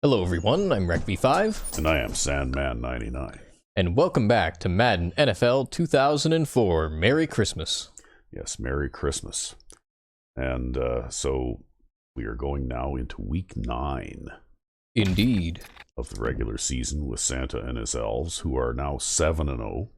Hello everyone, I'm RecV5. And I am Sandman99. And welcome back to Madden NFL 2004. Merry Christmas. Yes, Merry Christmas. And so we are going now into week 9. Indeed. Of the regular season with Santa and his elves, who are now 7-0.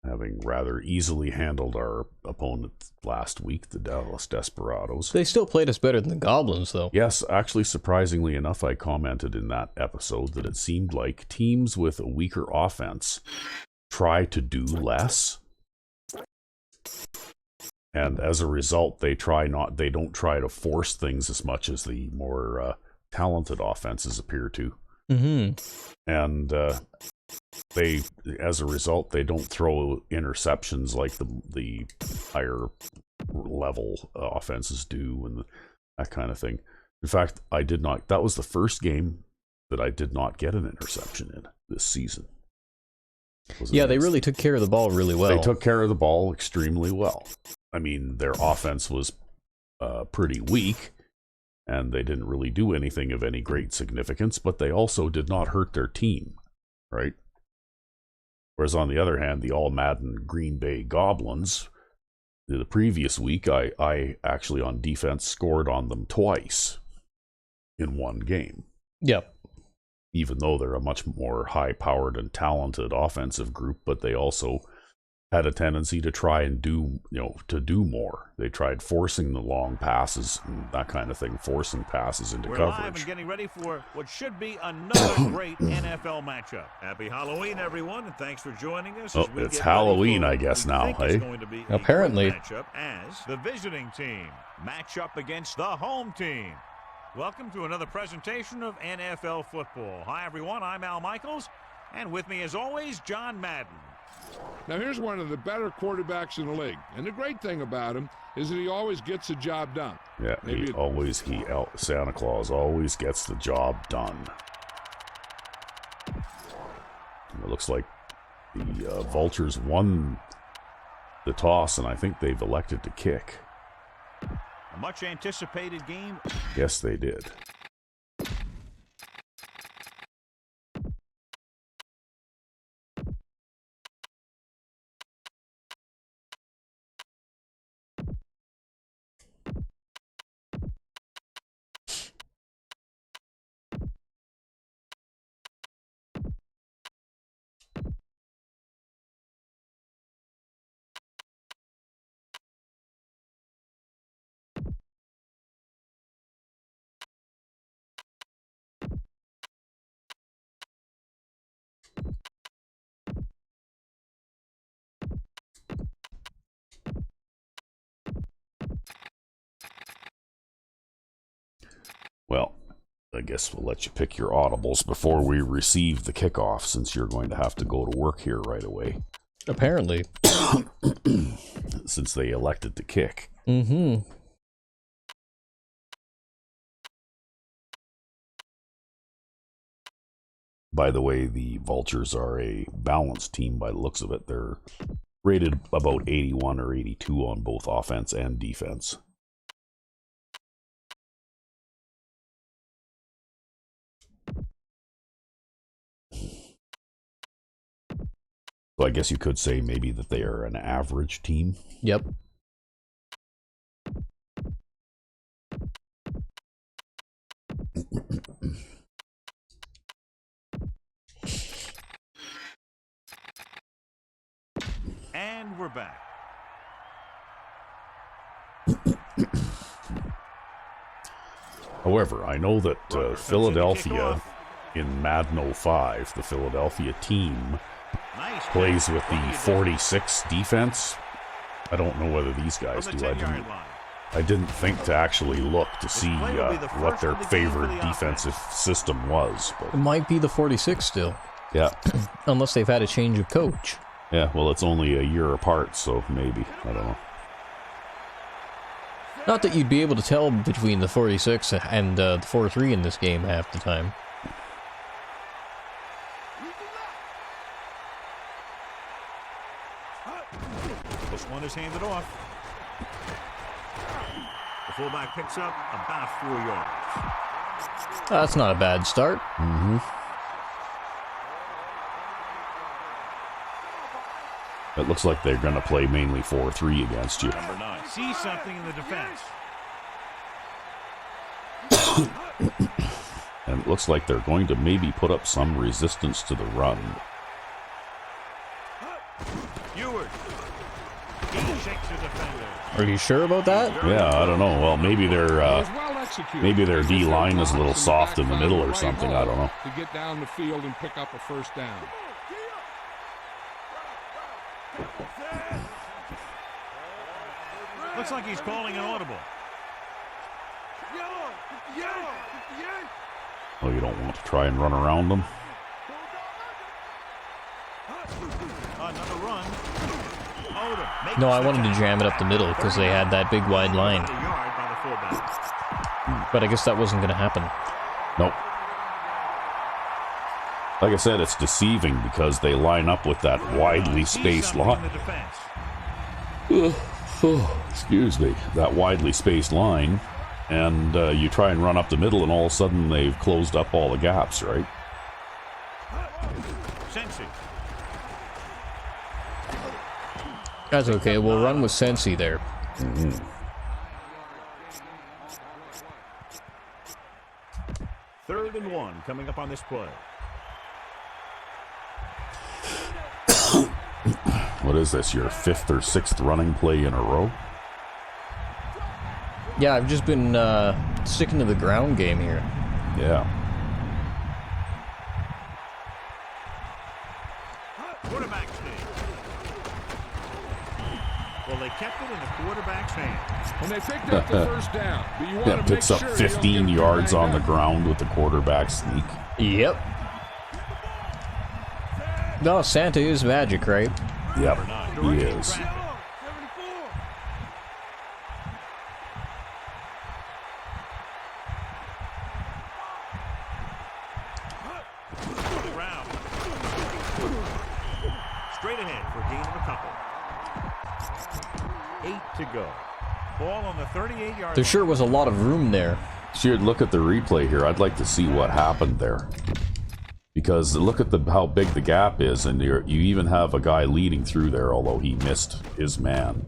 Having rather easily handled our opponent last week, the Dallas Desperados. They still played us better than the Goblins, though. Yes, actually, surprisingly enough, I commented in that episode that it seemed like teams with a weaker offense try to do less. And as a result, they don't try to force things as much as the more talented offenses appear to. Mm-hmm. And as a result, they don't throw interceptions like the higher level offenses do and that kind of thing. In fact, that was the first game that I did not get an interception in this season. Yeah, they really took care of the ball really well. They took care of the ball extremely well. I mean, their offense was pretty weak, and they didn't really do anything of any great significance, but they also did not hurt their team, right? Whereas on the other hand, the all-Madden Green Bay Goblins, the previous week, I actually on defense scored on them twice in one game. Yep. Even though they're a much more high-powered and talented offensive group, but they also had a tendency to try and do more. They tried forcing the long passes and that kind of thing, forcing passes into coverage. We're live and getting ready for what should be another great NFL matchup. Happy Halloween, everyone, and thanks for joining us. Oh, it's Halloween, I guess, now, hey? Apparently. Matchup as the visiting team match up against the home team. Welcome to another presentation of NFL football. Hi, everyone. I'm Al Michaels, and with me, as always, John Madden. Now, here's one of the better quarterbacks in the league. And the great thing about him is that he always gets the job done. Yeah, Santa Claus always gets the job done. It looks like the Vultures won the toss, and I think they've elected to kick. A much anticipated game. Yes, they did. Well, I guess we'll let you pick your audibles before we receive the kickoff, since you're going to have to go to work here right away. Apparently. Since they elected to kick. Mm-hmm. By the way, the Vultures are a balanced team by the looks of it. They're rated about 81 or 82 on both offense and defense. So I guess you could say maybe that they are an average team. Yep. And we're back. However, I know that Philadelphia in Madden 05, the Philadelphia team plays with the 46 defense. I don't know whether these guys do. I didn't think to actually look to see what their favorite defensive system was. But It might be the 46 still. yeah. Unless they've had a change of coach. Yeah, well, it's only a year apart, so maybe. I don't know. Not that you'd be able to tell between the 46 and the 4-3 in this game half the time. This one is handed off. The fullback picks up about 4 yards. That's not a bad start. Mm-hmm. It looks like they're going to play mainly 4-3 against you. Number 9 sees something in the defense. And it looks like they're going to maybe put up some resistance to the run. Ewert. He shakes the defender. Are you sure about that? Yeah, I don't know. Well, maybe their D line is a little soft in the middle or something. I don't know. To get down the field and pick up a first down. Looks like he's calling an audible. Oh, you don't want to try and run around them? Another run. Odom. No, I wanted to jam it up the middle because they had that big wide line. But I guess that wasn't going to happen. Nope. Like I said, it's deceiving because they line up with that widely spaced line. Excuse me. That widely spaced line. And you try and run up the middle, and all of a sudden they've closed up all the gaps, right? That's okay. We'll run with Sensi there. Mm-hmm. Third and 1 coming up on this play. What is this, your 5th or 6th running play in a row? Yeah, I've just been sticking to the ground game here. Yeah. Quarterback sneak. Well, they kept it in the quarterback's hands. And they picked up the first down. But you want to Picks make up sure 15 yards on the ground with the quarterback sneak. Yep. No, Santa is magic, right? Yep, he is. Straight ahead for a gain of a couple. 8 to go. Ball on the 38-yard There sure was a lot of room there. Should look at the replay here. I'd like to see what happened there. Because look at how big the gap is, and you even have a guy leading through there, although he missed his man.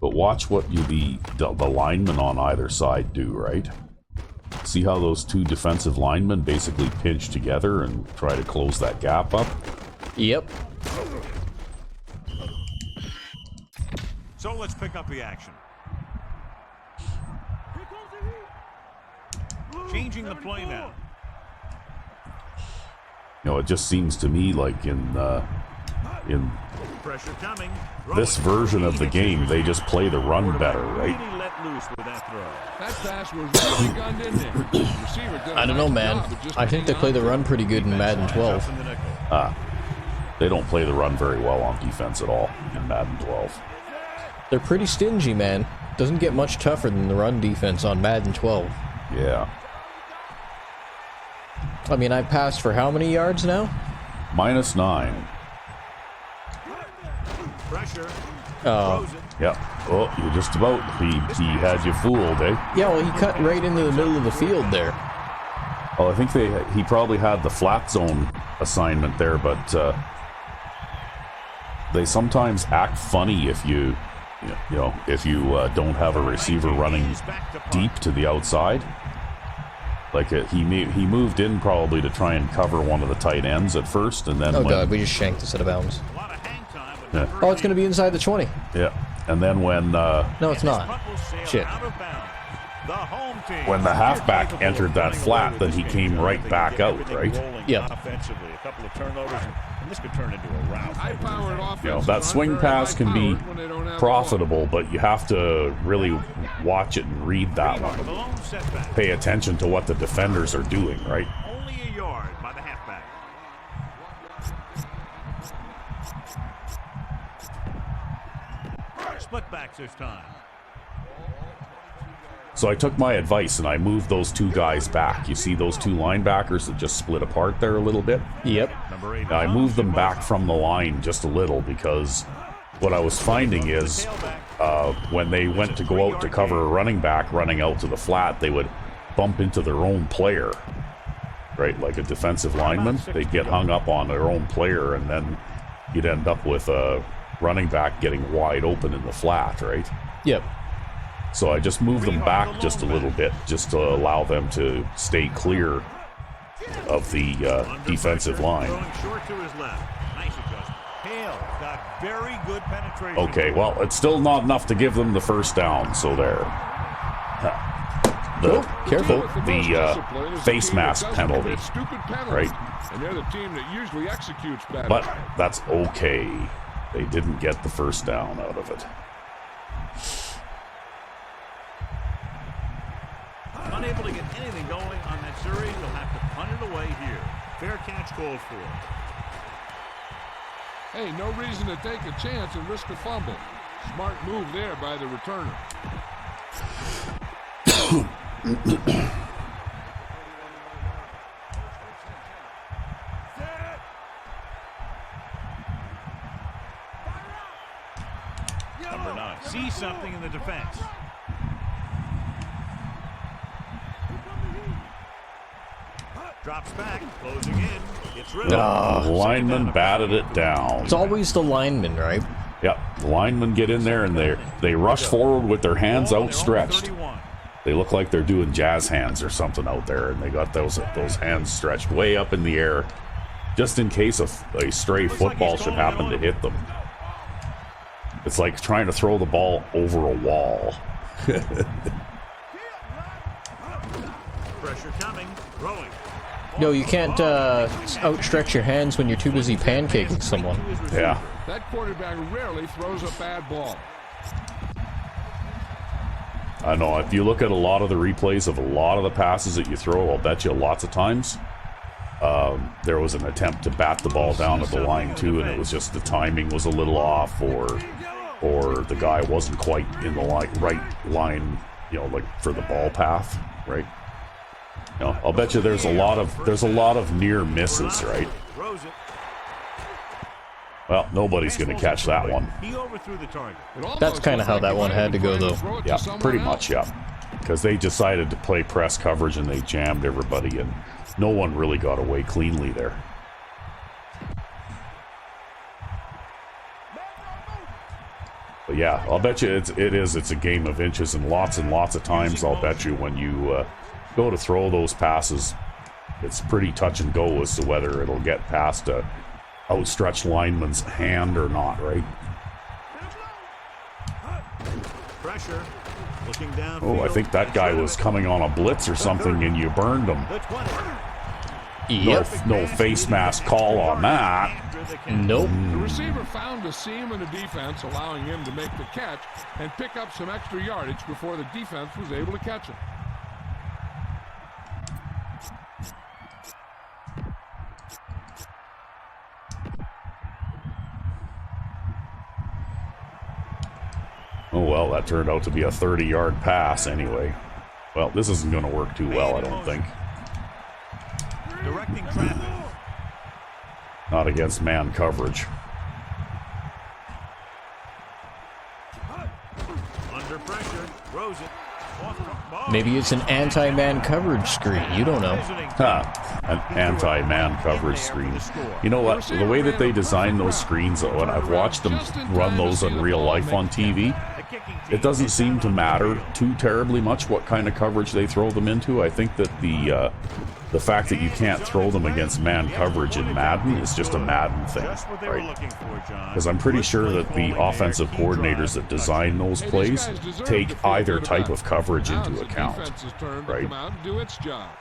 But watch what the linemen on either side do, right? See how those two defensive linemen basically pinch together and try to close that gap up? Yep. So let's pick up the action. Changing the play now. You know, it just seems to me like in Pressure coming. this version of the game, they just play the run better, right? Really let loose with that throw. That pass was really gunned in there. Receiver did a I don't know, nice man. job of just I think they play the run pretty good in Madden 12. They don't play the run very well on defense at all in Madden 12. They're pretty stingy, man. Doesn't get much tougher than the run defense on Madden 12. Yeah. I mean, I passed for how many yards now? -9. Pressure. Oh. Yep. Oh, you just about. He had you fooled, eh? Yeah, well, he cut right into the middle of the field there. Well, I think he probably had the flat zone assignment there, but they sometimes act funny if you don't have a receiver running deep to the outside. Like he moved in probably to try and cover one of the tight ends at first, and then oh god, we just shanked this out of bounds. Yeah. Oh, it's going to be inside the 20. Yeah, and then when No, it's not. Shit. When the halfback entered that flat, then he came right back out, right? Yeah. Offensively, a couple of turnovers, and this could turn into a rout. You know, that swing pass can be profitable, but you have to really watch it and read that one. Pay attention to what the defenders are doing, right? Only a yard by the halfback. Split backs this time. So I took my advice and I moved those two guys back. You see those two linebackers that just split apart there a little bit? Yep. I moved them back from the line just a little because what I was finding is when they went to go out to cover a running back running out to the flat, they would bump into their own player, right? Like a defensive lineman, they'd get hung up on their own player, and then you'd end up with a running back getting wide open in the flat, right? Yep. So I just moved them back just a little bit, just to allow them to stay clear of the defensive line. Short to his left. Nice adjustment. Hale got very good penetration. Okay, well, it's still not enough to give them the first down, so there. Careful. The face mask penalty, right? And they're the team that usually executes better. But that's okay. They didn't get the first down out of it. Unable to get anything going on that series, they'll have to punt it away here. Fair catch called for. Hey, no reason to take a chance and risk a fumble. Smart move there by the returner. Number 9 sees something in the defense. Drops back, closing in. Gets rid of it. The lineman batted it down. It's always the lineman, right? Yep, the linemen get in there and they rush forward with their hands outstretched. They look like they're doing jazz hands or something out there, and they got those hands stretched way up in the air, just in case a stray football should happen to hit them. It's like trying to throw the ball over a wall. Pressure coming, throwing. No, you can't outstretch your hands when you're too busy pancaking someone. Yeah. That quarterback rarely throws a bad ball. I know, if you look at a lot of the replays of a lot of the passes that you throw, I'll bet you lots of times there was an attempt to bat the ball down at the line too, and it was just the timing was a little off, or the guy wasn't quite in the right line, like for the ball path, right? I'll bet you there's a lot of near misses, right? Well, nobody's going to catch that one. He overthrew the target. That's kind of how that one had to go, though. Yeah, pretty much, yeah. Because they decided to play press coverage and they jammed everybody, and no one really got away cleanly there. But yeah, I'll bet you it's a game of inches, and lots of times I'll bet you when you go to throw those passes, it's pretty touch and go as to whether it'll get past a outstretched lineman's hand or not, right? Pressure. Looking down. Oh, I think that guy was coming on a blitz or something, and you burned him. Yep. No face mask call on that. Nope. The receiver found a seam in the defense, allowing him to make the catch and pick up some extra yardage before the defense was able to catch him. Oh, well, that turned out to be a 30-yard pass anyway. Well, this isn't going to work too well, I don't think. Directing traffic. Not against man coverage. Under pressure. Throws it. Maybe it's an anti-man coverage screen. You don't know. An anti-man coverage screen. You know what? The way that they design those screens, when I've watched them run those in real life on TV, it doesn't seem to matter too terribly much what kind of coverage they throw them into. I think that the fact that you can't throw them against man coverage in Madden is just a Madden thing, right? Because I'm pretty sure that the offensive coordinators that design those plays take either type of coverage into account, right?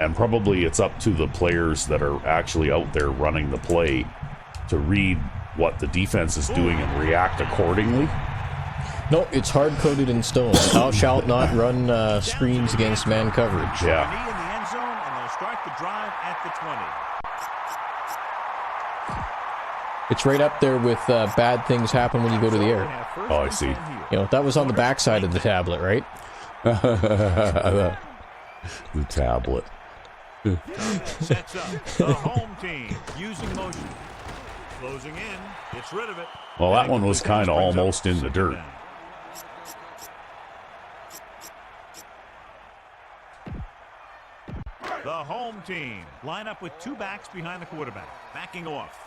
And probably it's up to the players that are actually out there running the play to read what the defense is doing and react accordingly. No, it's hard-coded in stone. Thou shalt not run screens against man coverage. Yeah. Start the drive at the 20. It's right up there with bad things happen when you go to the air. Oh, I see. That was on the backside of the tablet, right? The tablet. Sets up the home team using motion. Closing in, gets rid of it. Well, that one was kind of almost in the dirt. The home team line up with 2 backs behind the quarterback, backing off.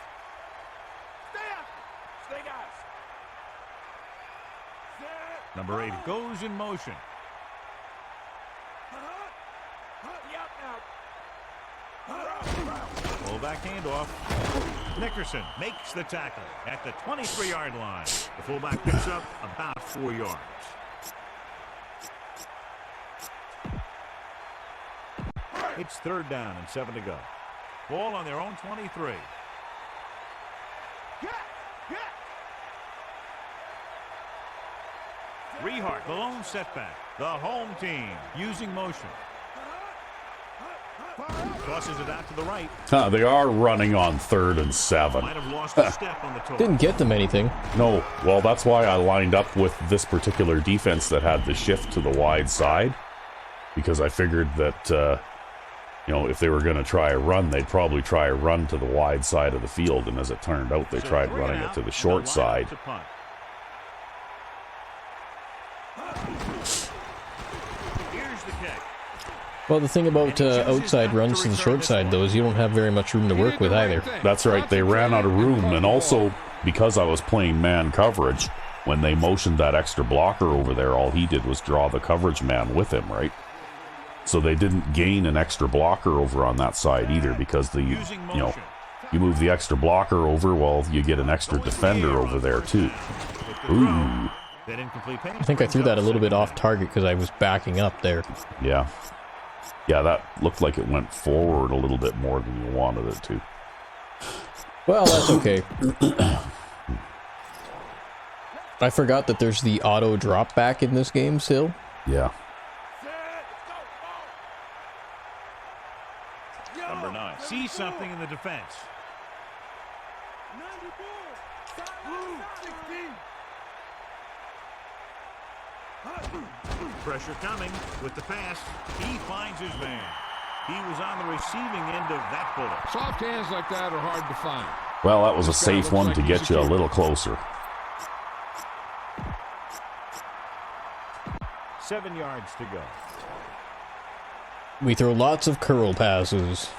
Number 8 goes in motion. Fullback handoff. Nickerson makes the tackle at the 23-yard line. The fullback picks up about 4 yards. It's 3rd down and 7 to go. Ball on their own 23. Rehart, the lone setback. The home team using motion. Tosses it out to the right. They are running on 3rd and 7. Might have lost a step on the toss. Didn't get them anything. No, well, that's why I lined up with this particular defense that had the shift to the wide side, because I figured that, if they were going to try a run, they'd probably try a run to the wide side of the field, and as it turned out, they tried running it to the short side. Here's the kick. Well, the thing about outside runs to the short side, though, is you don't have very much room to work with either. That's right, they ran out of room, and also, because I was playing man coverage, when they motioned that extra blocker over there, all he did was draw the coverage man with him, right? So they didn't gain an extra blocker over on that side either, because you move the extra blocker over, well, you get an extra defender over there too. Ooh. I think I threw that a little bit off target because I was backing up there. Yeah. Yeah, that looked like it went forward a little bit more than you wanted it to. Well, that's okay. I forgot that there's the auto drop back in this game still. Yeah. Number 9 sees something in the defense. Pressure coming with the pass. He finds his man. He was on the receiving end of that bullet. Soft hands like that are hard to find. Well, that was a safe one to get you a little closer. 7 yards to go. We throw lots of curl passes.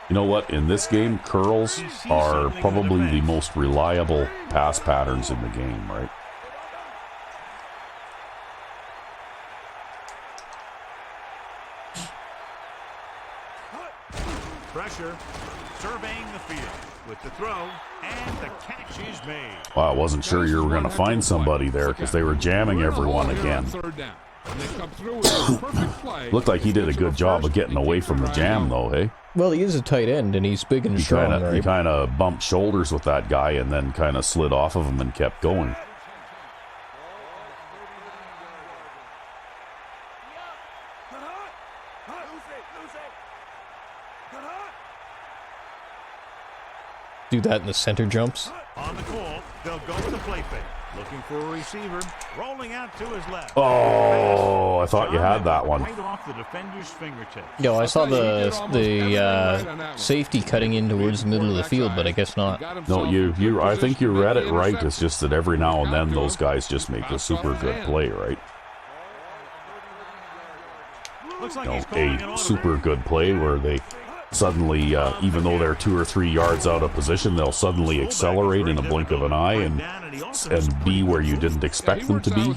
You know what? In this game, curls are probably the most reliable pass patterns in the game, right? Pressure, surveying the field with the throw, and the catch is made. Well, I wasn't sure you were going to find somebody there because they were jamming everyone again. Looked like he did a good job of getting away from the jam, though, hey? Well, he is a tight end, and he's big and strong, right? He kind of bumped shoulders with that guy and then kind of slid off of him and kept going. Do that in the center jumps. On the call, they'll go with the play fake. Looking for a receiver, rolling out to his left. Oh, I thought you had that one. Right off the defender's fingertips. Yo, I saw the safety cutting in towards the middle of the field, but I guess not. No, I think you read it right. It's just that every now and then those guys just make a super good play, right? Looks like A super good play where they suddenly, even though they're 2 or 3 yards out of position, they'll suddenly accelerate in a blink of an eye and be where you didn't expect them to be.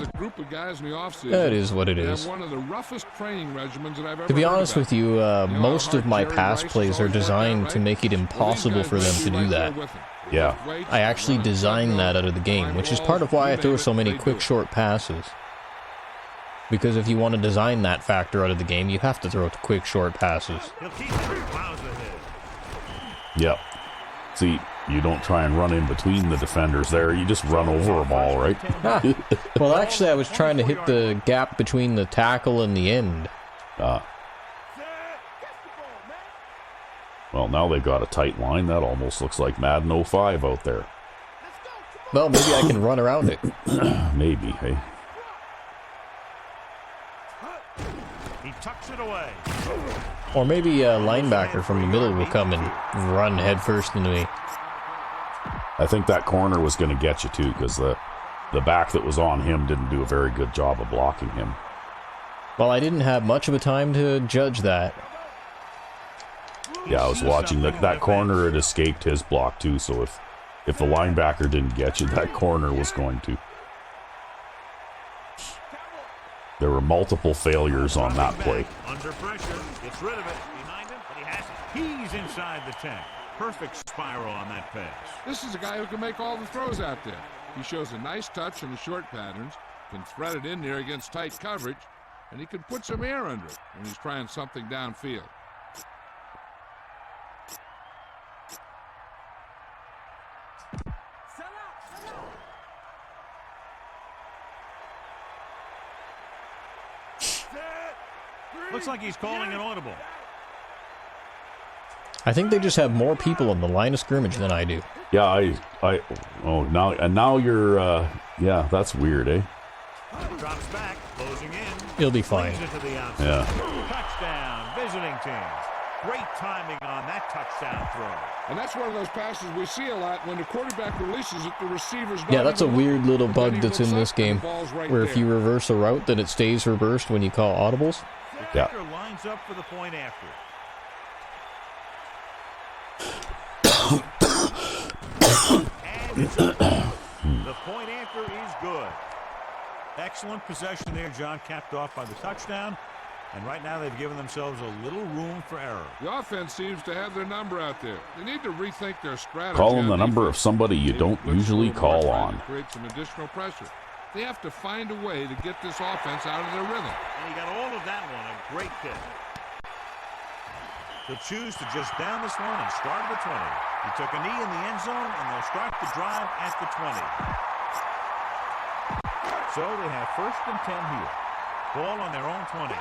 That is what it is. To be honest with you, most of my pass plays are designed to make it impossible for them to do that. Yeah. I actually designed that out of the game, which is part of why I throw so many quick short passes. Because if you want to design that factor out of the game, you have to throw quick short passes. Yep. See, you don't try and run in between the defenders there. You just run over them all, right? Well, actually, I was trying to hit the gap between the tackle and the end. Well, now they've got a tight line. That almost looks like Madden 05 out there. Well, maybe I can run around it. Maybe, hey? He tucks it away. Or maybe a linebacker from the middle will come and run headfirst into me. I think that corner was going to get you too, because the back that was on him didn't do a very good job of blocking him. Well, I didn't have much of a time to judge that. Yeah, I was watching that corner had escaped his block too, so if the linebacker didn't get you, that corner was going to. There were multiple failures on that play. Under pressure, gets rid of it. Behind him, but he has it. He's inside the 10. Perfect spiral on that pass. This is a guy who can make all the throws out there. He shows a nice touch in the short patterns, can thread it in there against tight coverage, and he can put some air under it when he's trying something downfield. Looks like he's calling an audible. I think they just have more people on the line of scrimmage than I do. Yeah, now you're, yeah, that's weird, eh? Drops back, closing in. He'll be fine. Into the outside. Yeah. Touchdown, visiting team. Great timing on that touchdown throw. And that's one of those passes we see a lot when the quarterback releases it, the receivers don't. Yeah, that's a even weird little look, but then bug he that's in looks this up and game, the ball's right where there. if you reverse a route, then it stays reversed when you call audibles. The kicker lines up for the point after. And it's over. The point after is good. Excellent possession there, John, capped off by the touchdown. And right now they've given themselves a little room for error. The offense seems to have their number out there. They need to rethink their strategy. Calling the number of somebody you don't usually call on. Create some additional pressure. They have to find a way to get this offense out of their rhythm. And he got all of that one, a great pick. They'll choose to just down this one and start at the 20. He took a knee in the end zone, and they'll start the drive at the 20. So they have 1st and 10 here. Ball on their own 20.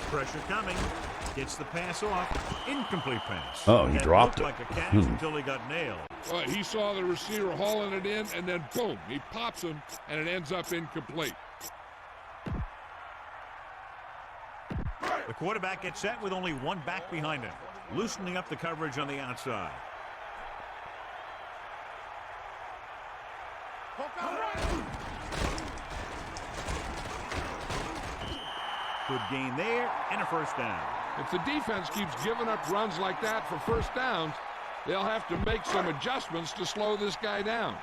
Pressure coming. Gets the pass off. Incomplete pass. Oh, he That dropped looked it. like a catch until he got nailed. Well, he saw the receiver hauling it in, and then boom, he pops him, and it ends up incomplete. The quarterback gets set with only one back behind him, loosening up the coverage on the outside. Good gain there, and a 1st down. If the defense keeps giving up runs like that for 1st downs, they'll have to make some adjustments to slow this guy down.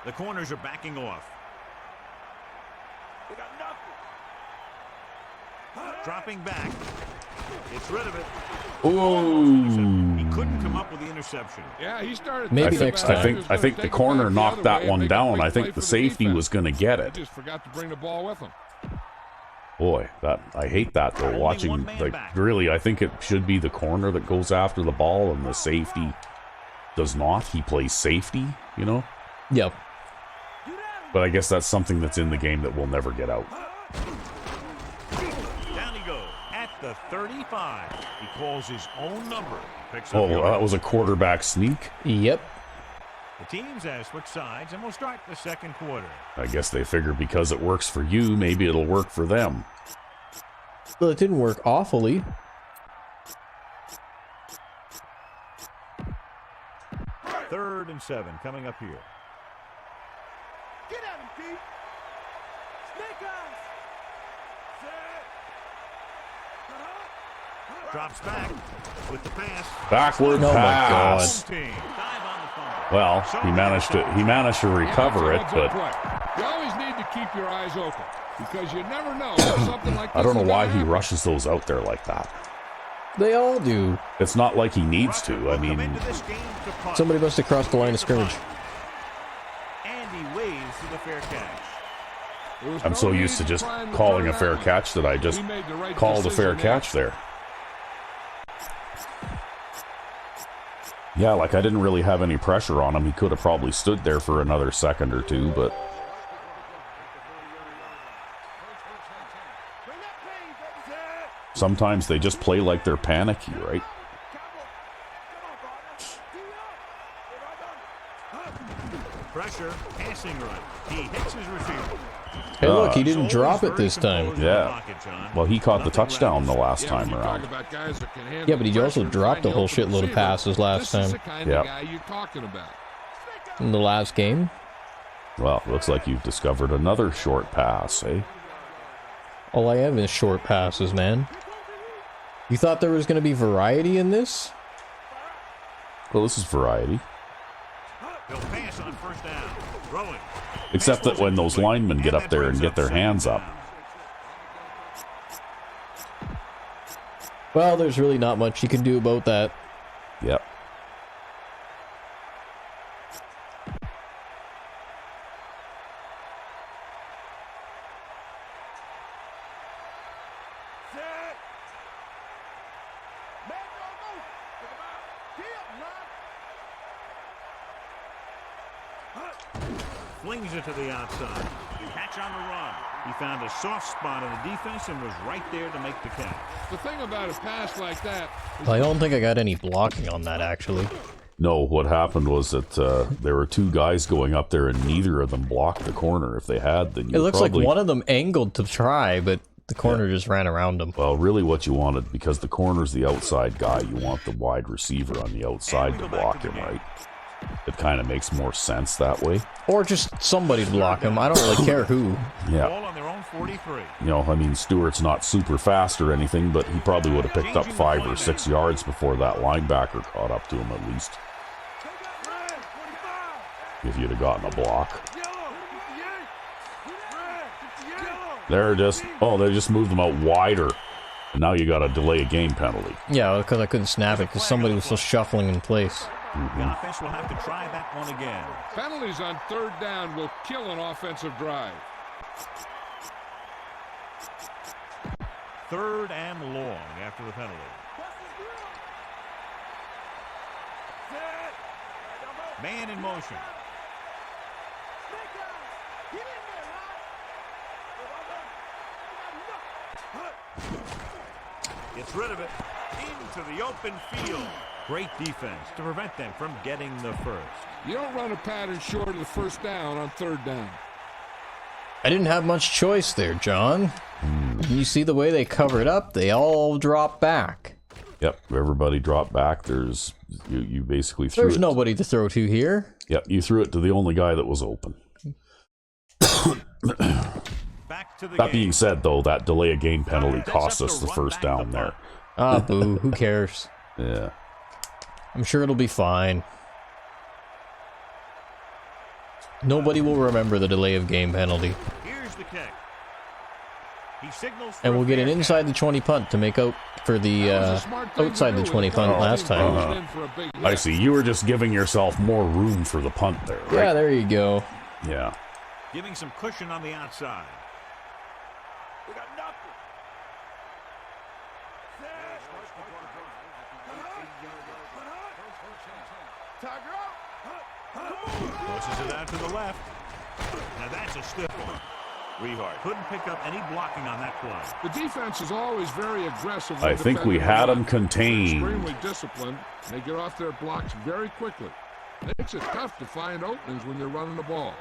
The corners are backing off. Dropping back. Gets rid of it. Ooh. He couldn't come up with the interception. Yeah, he started. Maybe thinking next about time. it. He was I gonna think the take it corner back knocked other that way one and make a down. big I think play the for safety defense. was going to get He it. just forgot to bring the ball with him. Boy, I hate that though. Only Watching, one man like, back. really, I think it should be the corner that goes after the ball, and the safety does not. He plays safety, you know. Yep. But I guess that's something that's in the game that we'll never get out. Down he goes at the 35. He calls his own number. Picks up Oh, yards. that was a quarterback sneak. Yep. The teams have switched sides, and we'll start the 2nd quarter. I guess they figure because it works for you, maybe it'll work for them. Well, it didn't work awfully. Third and 7 coming up here. Get at him, Pete. Snake eyes. Drops back with the pass. Backward Oh my pass. Team. Dive on the fumble. Well, he managed to recover it, That's a good but play. You always need to keep your eyes open because you never know if something like this I don't know is why gonna he happen. rushes those out there like that. They all do. It's not like he needs to. I Come mean, into this game to punt. Somebody must have crossed the line of scrimmage. And he waves to the fair catch. There was I'm no so need used to just trying to calling turn a fair out. catch that I just He made the right called a fair decision there. catch there. Yeah, like I didn't really have any pressure on him. He could have probably stood there for another second or two, but sometimes they just play like they're panicky, right? Pressure, passing right. He hits his receiver. Hey, look, he He's didn't always drop it very this time. composed in the Yeah. pocket, John. Well, he caught the Nothing touchdown the reckless. last Yeah, time when you around. talk about guys that can handle Yeah, but he the also pressure and dropped find a whole the open shitload of receiver. passes last This time. is the kind Yep. of guy you're talking about. In the last game. Well, looks like you've discovered another short pass, eh? All I have is short passes, man. You thought there was going to be variety in this? Well, this is variety. They'll pass on first down. Throwing. Except that when those linemen get up there and get their hands up. Well, there's really not much you can do about that. Yep. Flings it to the outside. Catch on the run. He found a soft spot in the defense and was right there to make the catch. The thing about a pass like that is I don't think I got any blocking on that, actually. No, what happened was that there were two guys going up there and neither of them blocked the corner. If they had, then you It looks probably... like one of them angled to try, but the corner just ran around him. Well, really what you wanted, because the corner's the outside guy, you want the wide receiver on the outside to block him, right? It kind of makes more sense that way. Or just somebody to block him. I don't really care who. Yeah. Ball on their own 43. You know, I mean, Stewart's not super fast or anything, but he probably would have picked up 5 or 6 yards before that linebacker caught up to him at least. If you'd have gotten a block. They just moved them out wider. And now you got to delay a game penalty. Yeah, because I couldn't snap it because somebody was still shuffling in place. The offense will have to try that one again. penalties on third down will kill an offensive drive. Third and long after the penalty. Man in motion. Gets rid of it into the open field. Great defense to prevent them from getting the first. You don't run a pattern short of the first down on third down. I didn't have much choice there, John. You see the way they cover it up? They all drop back. Yep, everybody dropped back. There's you basically threw There's it. nobody to throw to here. Yep, you threw it to the only guy that was open. Back to the That game. being said, though, that delay of game penalty cost us the first down there. Ah, boo. Who cares? Yeah. I'm sure it'll be fine. Nobody will remember the delay of game penalty. Here's the kick. He signals for And we'll a get an fair inside the 20 punt to make out for the outside the 20 punt last time. I see. You were just giving yourself more room for the punt there, right? Yeah, there you go. Yeah. catch. Giving some cushion on the outside. We got nothing. Pushes it out to the left. Now that's a stiff one. Rehart couldn't pick up any blocking on that play. The defense is always very aggressive. I think we had them contained. Extremely disciplined. They get off their blocks very quickly. Makes it tough to find openings when you're running the ball.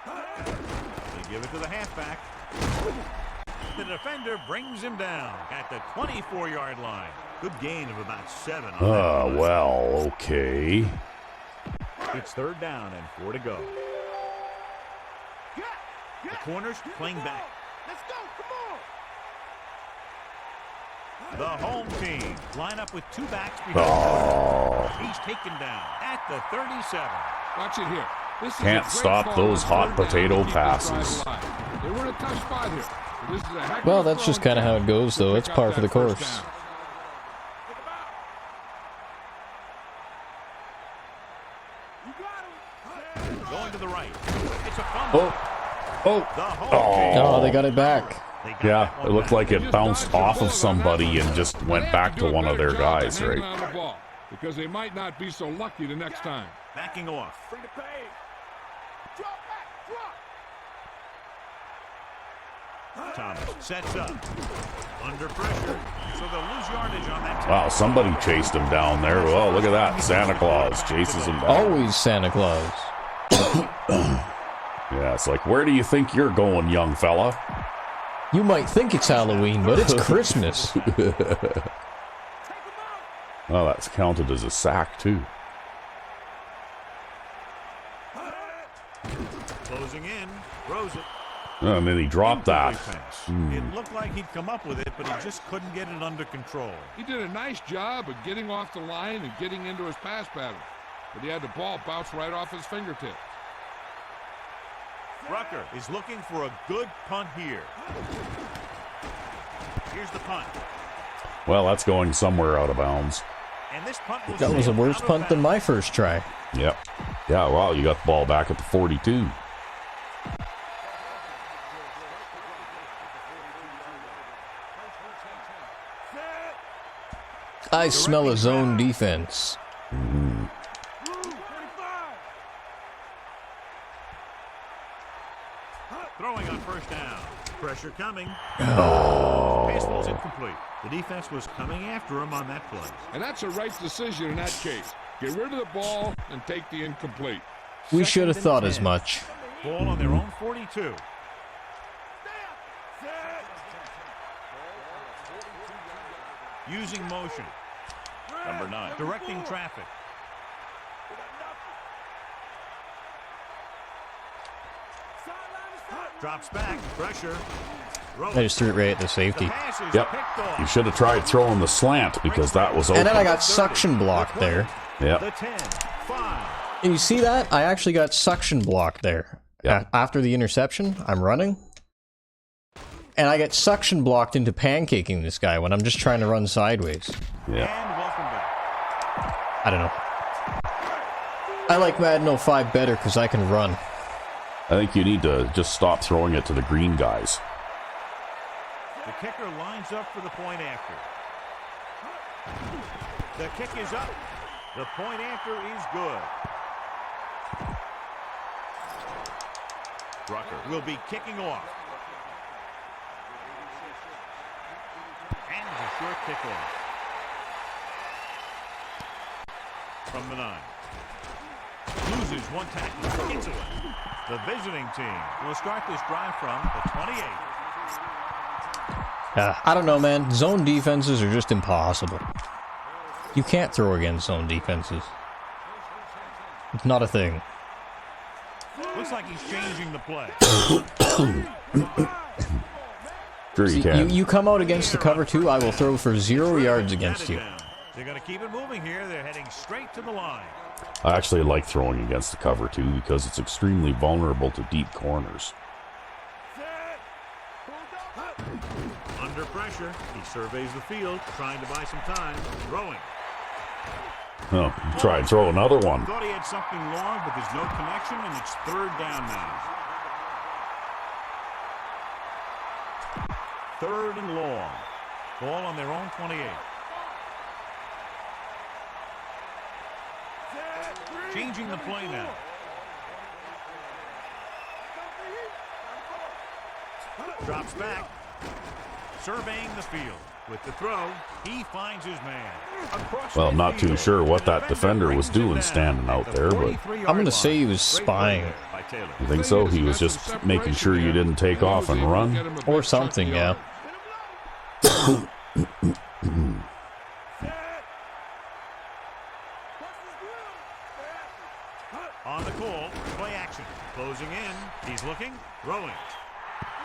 They give it to the halfback. The defender brings him down at the 24-yard line. Good gain of about 7. Well, okay. It's third down and 4 to go. The corners playing back. Let's go, come on. The home team line up with 2 backs behind them. He's taken down at the 37. Watch it here. This is Can't a great stop call those on hot third down potato to keep this drive passes. alive. They were in a tough spot here. But this is a heck of Well, a that's just throw kind of how it goes, to though. pick It's up par for that the first course. down. Going to the right. It's a fumble. Oh, The home team. Oh, they got it back. They got yeah. that It one looked back. like it bounced off of somebody and just went back to one of their guys, right? Because they might not be so lucky the next time. Backing off. Bring the pain. Drop back, drop. Thomas sets up. Under pressure. So they'll lose yardage on that. Wow, somebody chased him down there. Well, look at that. Santa Claus chases him down. Always Santa Claus. Yeah, it's like, where do you think you're going, young fella? You might think it's Halloween, but it's Christmas. Well, that's counted as a sack, too. Closing in, throws it. And then he dropped that. Incomplete pass. It looked like he'd come up with it, but he just couldn't get it under control. He did a nice job of getting off the line and getting into his pass pattern, but he had the ball bounce right off his fingertips. Rucker is looking for a good punt here. Here's the punt. Well, that's going somewhere out of bounds. And this punt That was a worse punt than my first try. Yep. Yeah, well, you got the ball back at the 42. I smell a zone defense. Throwing on first down. Pressure coming. Pass ball's incomplete. The defense was coming after him on that play. And that's a right decision in that case. Get rid of the ball and take the incomplete. We should have thought as much. Ball on their own 42. Using motion. Number 9. Directing traffic. Drops back. Pressure. I just threw it right at the safety. Yep. You should have tried throwing the slant because that was open. And then I got suction blocked there. Yep. The 10. 5. And you see that? I actually got suction blocked there. Yep. After the interception, I'm running. And I get suction blocked into pancaking this guy when I'm just trying to run sideways. Yeah. And welcome back. I don't know. I like Madden 05 better because I can run. I think you need to just stop throwing it to the green guys. The kicker lines up for the point after. The kick is up. The point after is good. Rucker will be kicking off. And a short kickoff. From the 9. Loses one tackle. Gets away. The visiting team will start this drive from the 28. I don't know, man. Zone defenses are just impossible. You can't throw against zone defenses. It's not a thing. Looks like he's changing the play. Sure you can. You come out against the cover 2, I will throw for 0 yards against you. They're going to keep it moving here. They're heading straight to the line. I actually like throwing against the cover, too, because it's extremely vulnerable to deep corners. Under pressure, he surveys the field, trying to buy some time. Throwing. Oh, try and throw another one. Thought he had something long, but there's no connection, and it's 3rd down now. 3rd and long. Ball on their own 28. Changing the play now. Drops back. Surveying the field. With the throw, he finds his man. Well, not too sure what that defender was doing standing out there, but I'm going to say he was spying. you think so? He was just making sure you didn't take off and run? Or something, yeah. On the call, play action. Closing in. He's looking, throwing.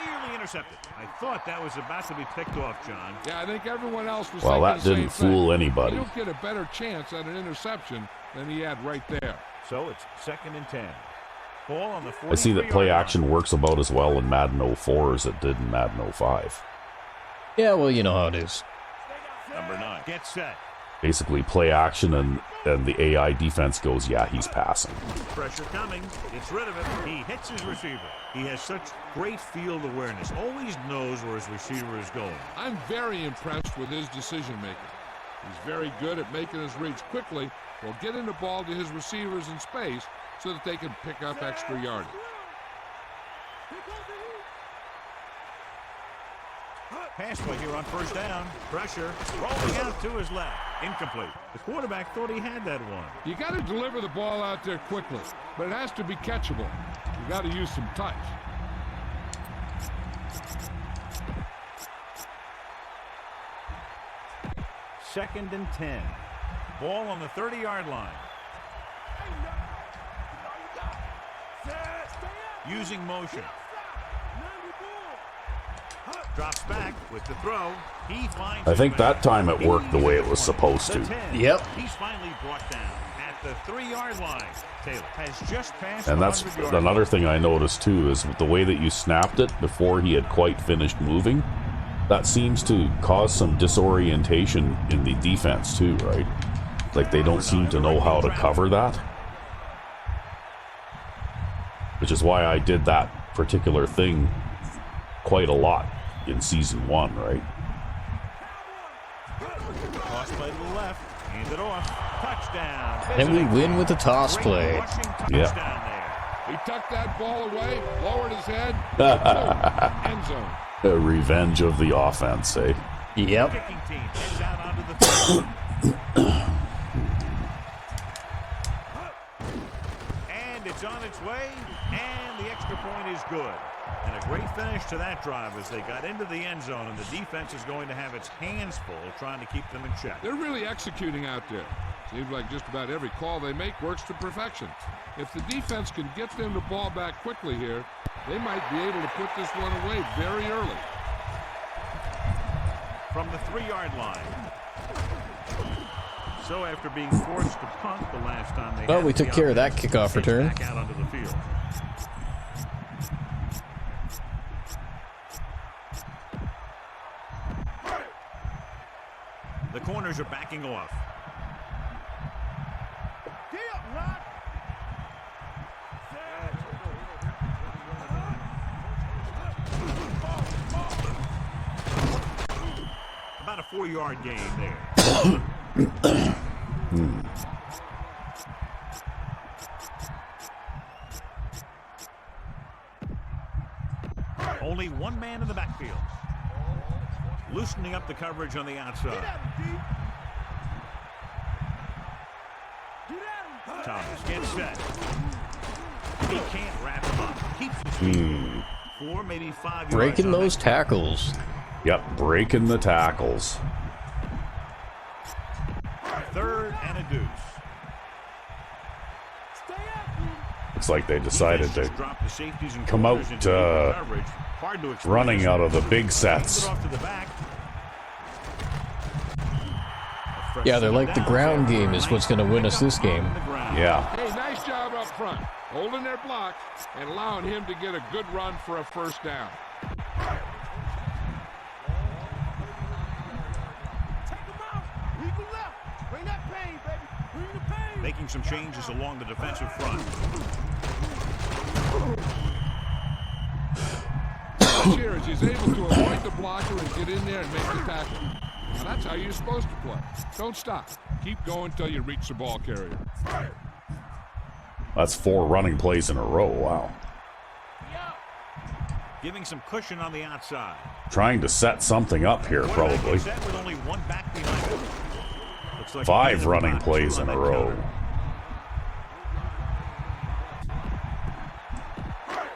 Nearly intercepted. I thought that was about to be picked off, John. Yeah, I think everyone else was Well, thinking that the same didn't thing. fool anybody. You don't get a better chance at an interception than he had right there. So it's 2nd and 10. Ball on the 43. I see that play action works about as well in Madden 04 as it did in Madden 05. Yeah, well, you know how it is. Number 9 gets set. Basically, play action and the AI defense goes, yeah, he's passing. Pressure coming. Gets rid of it. He hits his receiver. He has such great field awareness. Always knows where his receiver is going. I'm very impressed with his decision making. He's very good at making his reads quickly while getting the ball to his receivers in space so that they can pick up extra yardage. Pass play here on first down. Pressure. Rolling out to his left. Incomplete. The quarterback thought he had that one. You got to deliver the ball out there quickly, but it has to be catchable. You got to use some touch. Second and 10. Ball on the 30-yard line. Using motion. Drops back with the throw. He finds I think that time it worked the way it was supposed to. Yep. He's finally brought down at the 3-yard line. Taylor has just passed. And that's another thing I noticed too, is the way that you snapped it before he had quite finished moving. That seems to cause some disorientation in the defense too, right? Like they don't seem to know how to cover that. Which is why I did that particular thing quite a lot in season 1, right? Toss play to the left. Hand it off. Touchdown. And we win with the toss play. Yeah. He tucked that ball away, lowered his head, end zone. A revenge of the offense, eh? Yep. Kicking team heads out onto the field. And it's on its way, and the extra point is good. And a great finish to that drive as they got into the end zone, and the defense is going to have its hands full trying to keep them in check. They're really executing out there. Seems like just about every call they make works to perfection. If the defense can get them the ball back quickly here, they might be able to put this one away very early. From the 3-yard line. So after being forced to punt the last time they Well, we took care of that kickoff return. Back out onto the field. The corners are backing off. About a 4-yard gain there. Only one man in the backfield. Loosening up the coverage on the outside. Thomas gets set. He can't wrap him up. Keeps his feet. 4, maybe 5 yards. Breaking those tackles. Yep, breaking the tackles. 3rd and a deuce. It's like they decided to Drop the safeties and come out coverage. Hard to explain. running out of the big sets. Off to the back. Yeah, they're like the ground game is what's going to win us this game. Yeah. Hey, nice job up front, holding their block and allowing him to get a good run for a first down. Making some changes along the defensive front. Here as he's able to avoid the blocker and get in there and make the tackle. Now that's how you're supposed to play. Don't stop. Keep going until you reach the ball carrier. That's 4 running plays in a row. Wow. Giving some cushion on the outside. Trying to set something up here, probably. Set with only one back behind him. Looks like 5 running plays in a row.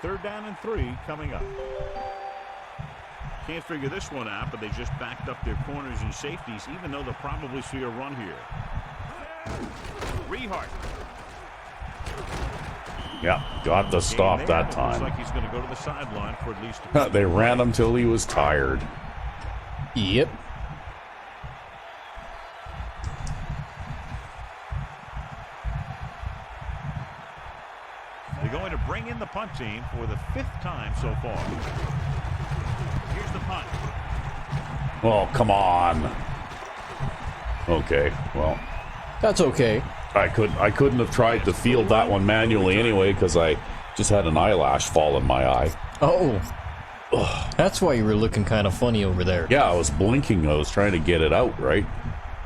3rd down and 3 coming up. Can't figure this one out, but they just backed up their corners and safeties, even though they'll probably see a run here. Rehart. Yeah, got the stop that time. Looks like he's going to go to the sideline for at least They ran him till he was tired. Yep. They're going to bring in the punt team for the 5th time so far. Here's the punt. Oh, come on. Okay, well, That's okay. I couldn't have tried to field that one manually anyway because I just had an eyelash fall in my eye. Oh. Ugh. That's why you were looking kind of funny over there. Yeah, I was blinking. I was trying to get it out, right?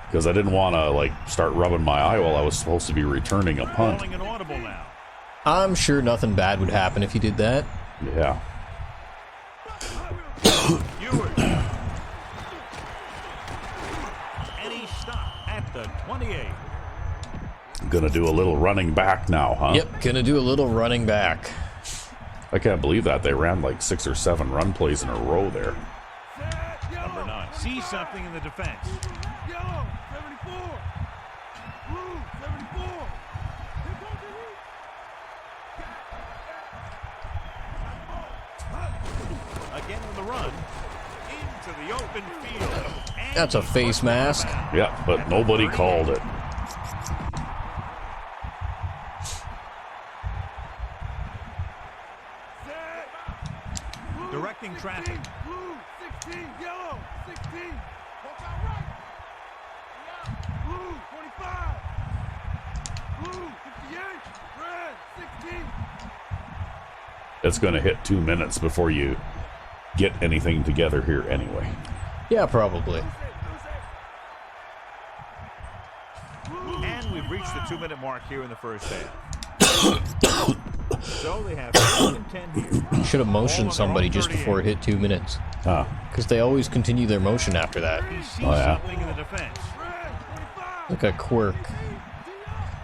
Because I didn't want to, like, start rubbing my eye while I was supposed to be returning a punt. Calling an audible now. I'm sure nothing bad would happen if you did that. Yeah. Ewers. And he stopped at the 28. Gonna do a little running back now, huh? Yep, gonna do a little running back. I can't believe that. They ran like 6 or 7 run plays in a row there. Number 9 sees something in the defense. the open field. And That's a face mask. Yeah, but nobody called it. Directing traffic. Blue, 16, yellow, 16. Walk out right. Blue, 25. Blue, 58. Red, 16. It's going to hit 2 minutes before you get anything together here anyway. Yeah, probably. And we've reached the 2-minute mark here in the first half. So they have 1st and 10 here. Should have motioned somebody just before it hit 2 minutes. Huh. Because they always continue their motion after that. He sees Oh, yeah. something in the defense. Like a quirk.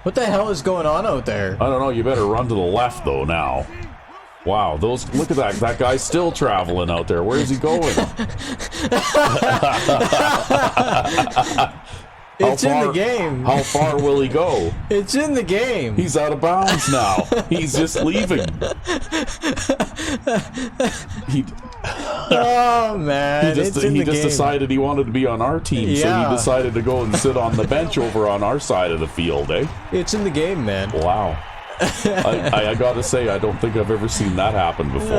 What the hell is going on out there? I don't know. You better run to the left, though, now. Wow, those, look at that. That guy's still traveling out there. Where is he going? It's in the game. How far will he go? It's in the game. He's out of bounds now. He's just leaving. Oh man, it's in he the just game. decided he wanted to be on our team, so Yeah. he decided to go and sit on the bench over on our side of the field, eh? It's in the game, man. Wow. I gotta say, I don't think I've ever seen that happen before.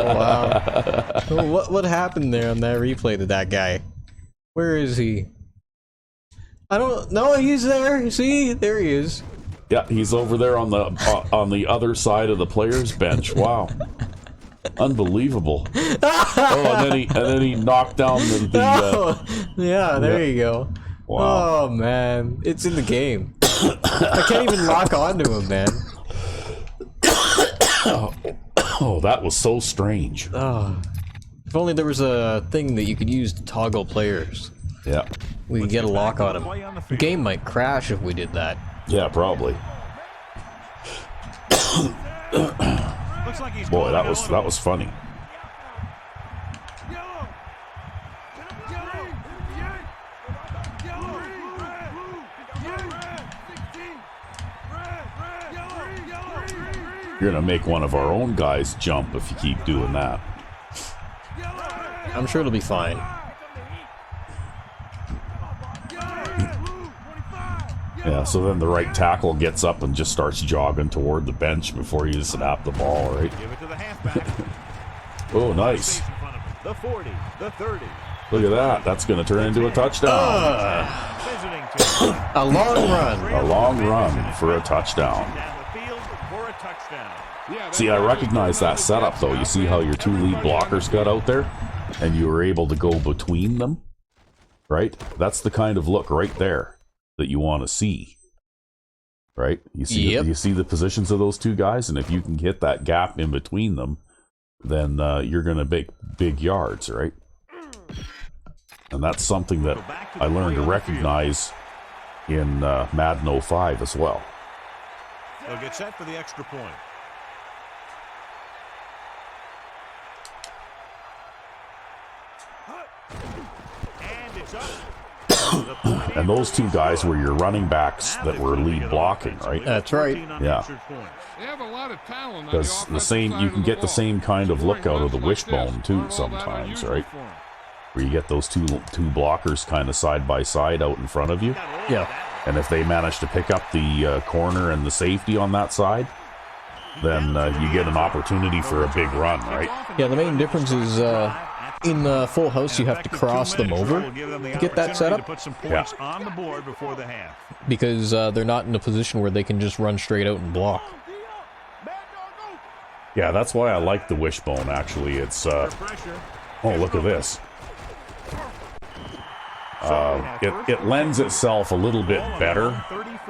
Wow. What happened there on that replay to that guy? Where is he? I don't know. He's there. See, there he is. Yeah, he's over there on the other side of the players' bench. Wow, unbelievable! Oh, and then he knocked down Oh, yeah, there yeah. you go. Wow. Oh man, it's in the game. I can't even lock onto him, man. Oh, that was so strange. Oh, if only there was a thing that you could use to toggle players. Yeah, We could get a lock on him. The game might crash if we did that. yeah, probably. Looks like he's Boy, going that was funny. Yellow. Yellow, 58. Yellow, red, blue, 58. 16. Red, yellow, green. You're gonna make one of our own guys jump if you keep doing that. I'm sure it'll be fine. Yeah, so then the right tackle gets up and just starts jogging toward the bench before you snap the ball, right? Give it to the halfback. Oh, nice. Space in front of him. The 40, the 30. Look at that. That's going to turn into a touchdown. Visiting team. A long run. A long run for a touchdown. Down the field for a touchdown. See, I recognize that setup, though. You see how your two lead blockers got out there? And you were able to go between them? Right? That's the kind of look right there that you want to see. Right? You see, Yep. you see the positions of those two guys, and if you can hit that gap in between them, then you're going to make big yards, right? And that's something that I learned to recognize in Madden 05 as well. They'll get set for the extra point. And it's up. And those two guys were your running backs that were lead blocking, right? That's right. Yeah. They have a lot of talent on Because offensive the same, side you of can the get the ball. same kind of look out of the During runs like wishbone this, too aren't all that sometimes, unusual right? for 'em. Where you get those two blockers kind of side by side out in front of you, Yeah. and if they manage to pick up the corner and the safety on that side, then you get an opportunity for a big run, right? Yeah, the main difference is in Full House you have to cross them over to get that set up, Put some points on the board before the half. because they're not in a position where they can just run straight out and block. Yeah, that's why I like the wishbone. Actually, it's Pressure. oh, look at this. It lends itself a little bit better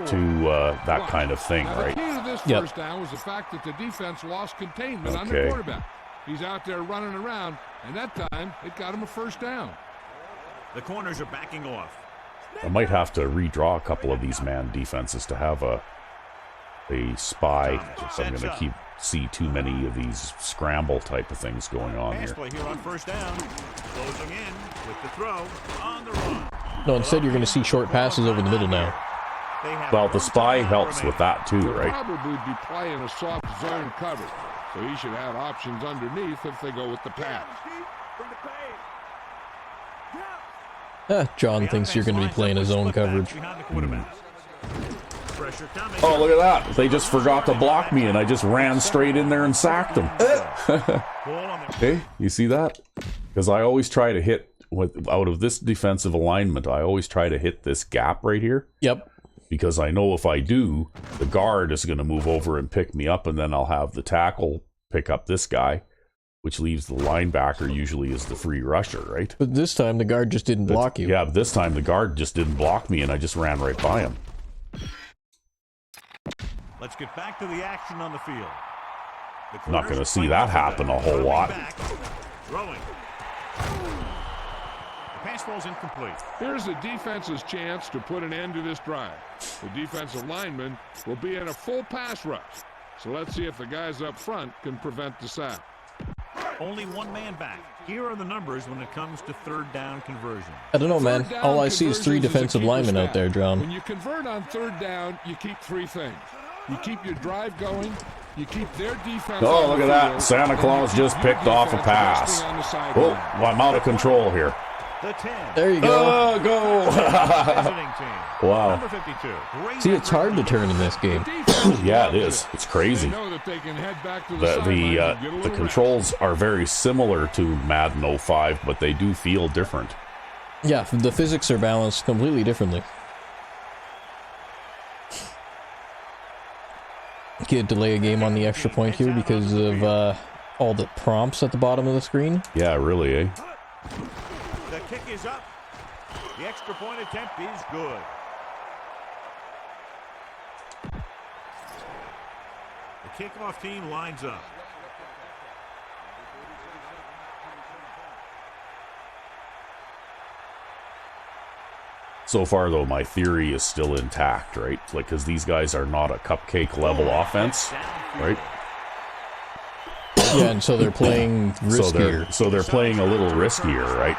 to that kind of thing, Now, the right? key to this Yep. first down was the fact that the defense lost containment on the Okay. quarterback. He's out there running around, and that time it got him a first down. The corners are backing off. I might have to redraw a couple of these man defenses to have a spy if I'm going to see too many of these scramble type of things going on Pass here. play here on first down. Closing in with the throw on the run. No, instead you're going to see short passes over the middle now. They have Well, the one spy timeout helps with remaining. that too, They'll right? probably be playing a soft zone coverage, so he should have options underneath if they go with the pass. John thinks you're going to be playing his own coverage. Oh, look at that. They just forgot to block me, and I just ran straight in there and sacked them. Okay, you see that? Because I always try to hit, out of this defensive alignment, I always try to hit this gap right here. Yep. Because I know if I do, the guard is going to move over and pick me up, and then I'll have the tackle pick up this guy, which leaves the linebacker usually as the free rusher, right? But this time the guard just didn't block you. Yeah, but this time the guard just didn't block me, and I just ran right by him. Let's get back to the action on the field. Not going to see that happen a whole lot. Throwing. The pass falls incomplete. Here's the defense's chance to put an end to this drive. The defensive lineman will be in a full pass rush. So let's see if the guys up front can prevent the sack. Only one man back. Here are the numbers when it comes to third down conversion. I don't know, man. All I see is 3 defensive linemen out there, John. When you convert on third down, you keep 3 things. You keep your drive going. You keep their defense. Oh, look at that. Santa Claus just picked off a pass. Oh, I'm out of control here. The 10. There you go. Go! Wow. Number 52. See, it's hard to turn in this game. Yeah, it is. It's crazy. The controls are very similar to Madden 05, but they do feel different. Yeah, the physics are balanced completely differently. Could delay a game on the extra point here because of all the prompts at the bottom of the screen. Yeah, really, eh? The kick is up. The extra point attempt is good. The kickoff team lines up. So far, though, my theory is still intact, right? Like, because these guys are not a cupcake level offense, right? Yeah, and so they're playing riskier. So they're playing a little riskier, right?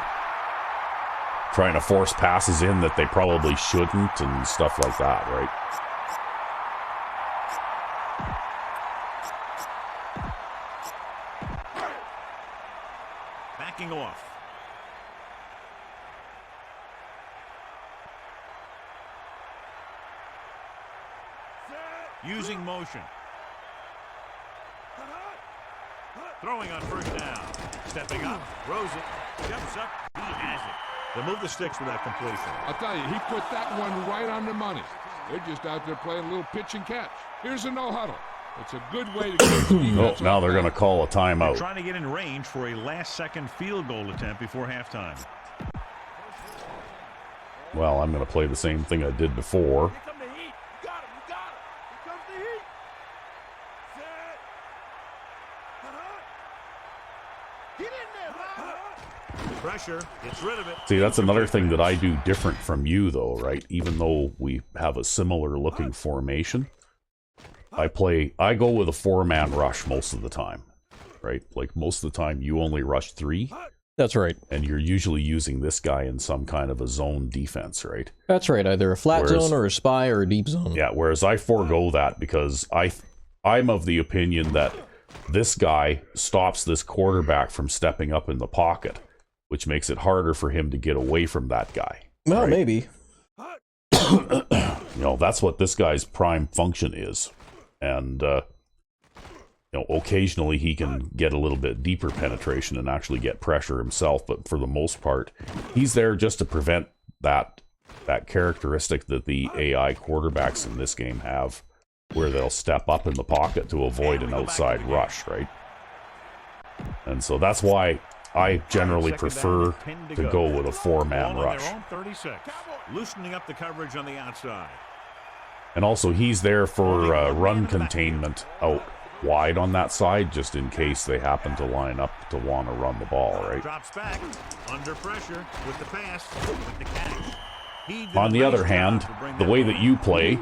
Trying to force passes in that they probably shouldn't and stuff like that, right? Backing off. Using motion. Throwing on first down. Stepping up. Throws it. Jumps up. He has it. They'll move the sticks with that completion. I'll tell you, he put that one right on the money. They're just out there playing a little pitch and catch. Here's a no-huddle. It's a good way to get now they're going to call a timeout. They're trying to get in range for a last-second field goal attempt before halftime. Well, I'm going to play the same thing I did before. Here come the heat. You got him. You got him. Here comes the heat. Set. Get in there, man. Pressure. Gets rid of it. See, that's another thing that I do different from you, though, right? Even though we have a similar looking formation, I go with a 4-man rush most of the time, right? Like, most of the time you only rush 3. That's right. And you're usually using this guy in some kind of a zone defense, right? That's right. Either a flat zone or a spy or a deep zone. Yeah, whereas I forego that because I'm of the opinion that this guy stops this quarterback from stepping up in the pocket, which makes it harder for him to get away from that guy. Well, right? maybe. That's what this guy's prime function is. And, occasionally he can get a little bit deeper penetration and actually get pressure himself. But for the most part, he's there just to prevent that characteristic that the AI quarterbacks in this game have, where they'll step up in the pocket to avoid an outside rush, right? And so that's why I generally prefer to go with a 4-man rush. Loosening up the coverage on the outside. And also he's there for run containment out wide on that side, just in case they happen to line up to want to run the ball, right? Drops back under pressure with the pass, with the catch. On the other hand, the way that you play,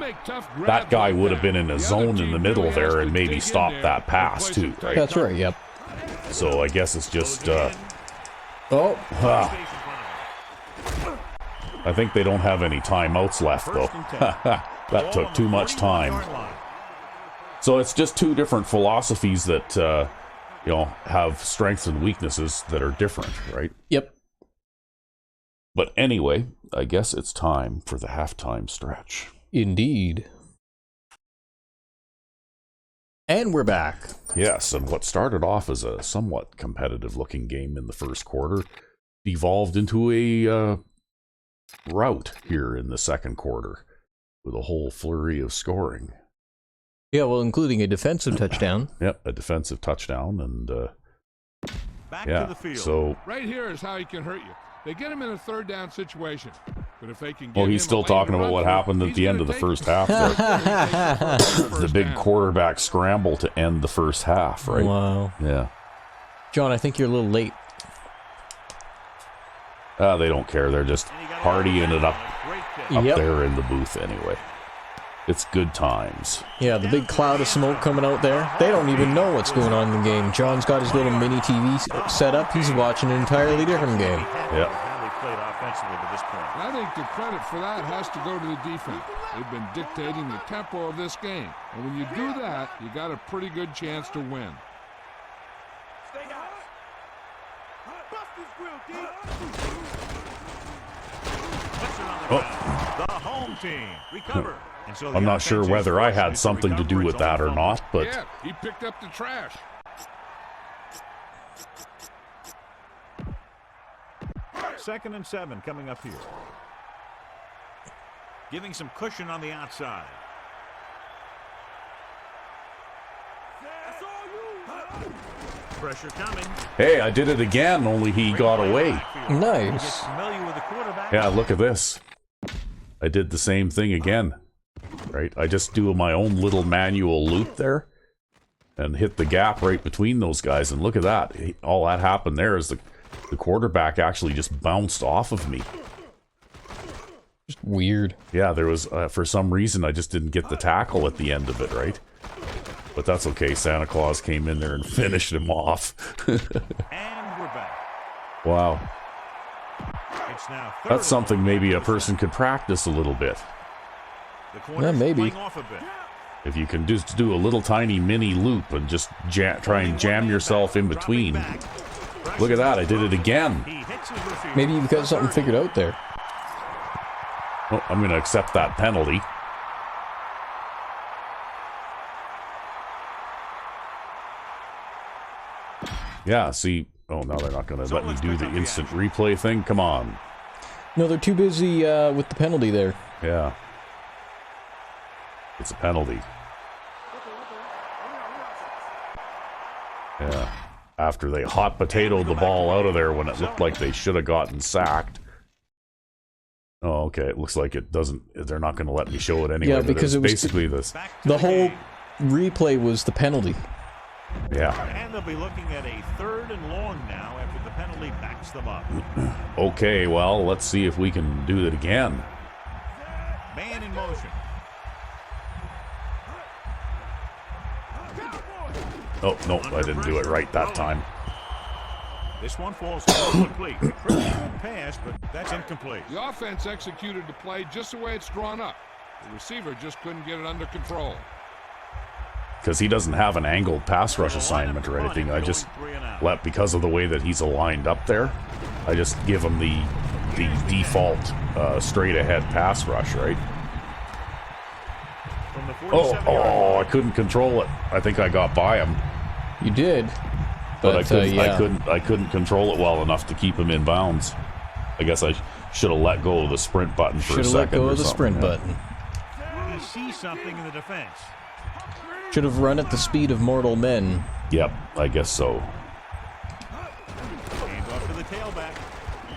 that guy would have been in a zone in the middle there and maybe stopped that pass too, right? That's right, yep. So I guess it's just... I think they don't have any timeouts left, though. That took too much time. So it's just two different philosophies that, have strengths and weaknesses that are different, right? Yep. But anyway, I guess it's time for the halftime stretch. Indeed. And we're back. Yes, and what started off as a somewhat competitive-looking game in the first quarter devolved into a rout here in the second quarter with a whole flurry of scoring. Yeah, well, including a defensive touchdown. Yep, a defensive touchdown, and Back yeah, to the field. so... Right here is how he can hurt you. They get him in a third down situation. But if they can get Well, he's him still a lane talking to about run what through, happened at he's the end gonna of the take- first half. The big quarterback scramble to end the first half, right? Wow. Yeah. John, I think you're a little late. They don't care. They're just partying it up Yep. there in the booth anyway. It's good times. Yeah, the big cloud of smoke coming out there. They don't even know what's going on in the game. John's got his little mini TV set up. He's watching an entirely different game. Yeah. How they played offensively to this point. I think the credit for that has to go to the defense. They've been dictating the tempo of this game. And when you do that, you got a pretty good chance to win. Stay out. Bust his grill, D. Puts it on the ground. The home team recover. And so the I'm not sure offense is whether I had fortunate something to do recover with its own that or fumble. not, but Yeah, he picked up the trash. Second and 7 coming up here. Giving some cushion on the outside. That's all you. Pressure coming. hey, I did it again, only he got away. Nice. Gets familiar with the quarterback. Yeah, look at this. I did the same thing again. Right? I just do my own little manual loop there and hit the gap right between those guys. And look at that. All that happened there is the quarterback actually just bounced off of me. Just weird. Yeah, there was, for some reason, I just didn't get the tackle at the end of it, right? But that's okay. Santa Claus came in there and finished him off. And we're back. Wow. It's now third That's something maybe a person could practice a little bit. The corner's Yeah, maybe. playing off a bit. If you can just do a little tiny mini loop and just try and jam yourself in between. Look at that, I did it again. He hits his receiver. Maybe you've got something figured out there. Oh, I'm going to accept that penalty. Yeah, see... Oh, now they're not going to let me do the instant replay thing? Come on. No, they're too busy with the penalty there. Yeah. It's a penalty. Yeah. After they hot potatoed the ball out of there when it looked like they should have gotten sacked. Oh, okay. It looks like it doesn't... They're not going to let me show it anyway. Yeah, but because it was basically this... Back to The whole game. replay was the penalty. Yeah. And they'll be looking at a third and long now after the penalty backs them up. Okay, well, let's see if we can do it again. Man in motion. Oh, no, I didn't do it right that time. This one falls incomplete. Pretty good pass, but that's incomplete. The offense executed the play just the way it's drawn up. The receiver just couldn't get it under control. Because he doesn't have an angled pass rush assignment or anything. I just let, because of the way that he's aligned up there, I just give him the default straight ahead pass rush, right? From the Oh, 47-yard I couldn't control it. I think I got by him, You did. but I couldn't. yeah. I couldn't control it well enough to keep him in bounds. I guess I should have let go of the sprint button for a Should have second. let go or of the something, sprint yeah. button. He sees something in the defense. Should have run at the speed of mortal men. Yep, I guess so. Hand off to the tailback.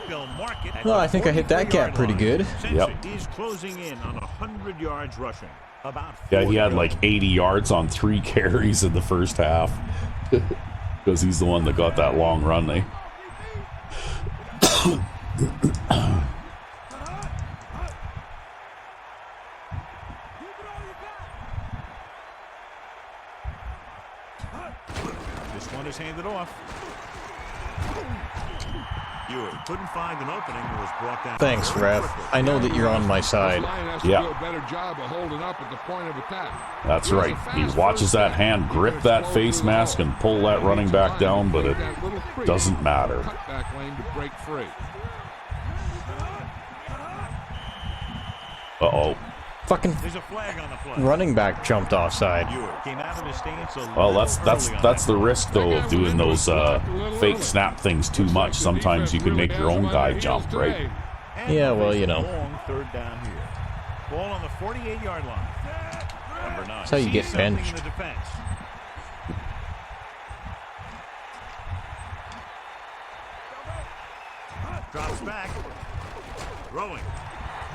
They'll mark it at Well, the I think I hit that gap 43-yard pretty line. good. Sensi is closing in on 100 yards rushing. About Yeah, 4 he to had go. like 80 yards on 3 carries in the first half. Because he's the one that got that long run, eh? This one is handed off. Ewing couldn't find an opening and was brought down. Thanks, very ref. quickly. I know that you're on my This side. line has to Yeah. do a better job of holding up at the point of attack. That's Here's right. a He fast watches first that down. hand grip that face mask and pull that running back down, but it doesn't matter. Cutback lane to break free. Uh-oh. Fucking There's a flag on the play. running back jumped offside. Came out of his stance a Well, little that's early on the that. risk, though, of doing those fake snap things too much. Sometimes you can make your own guy jump, right? And Yeah, they'll well, face you a know. long third down here. Ball on the 48-yard line. Number 9. That's how you get Sees something in benched. the defense. Drops back. Throwing.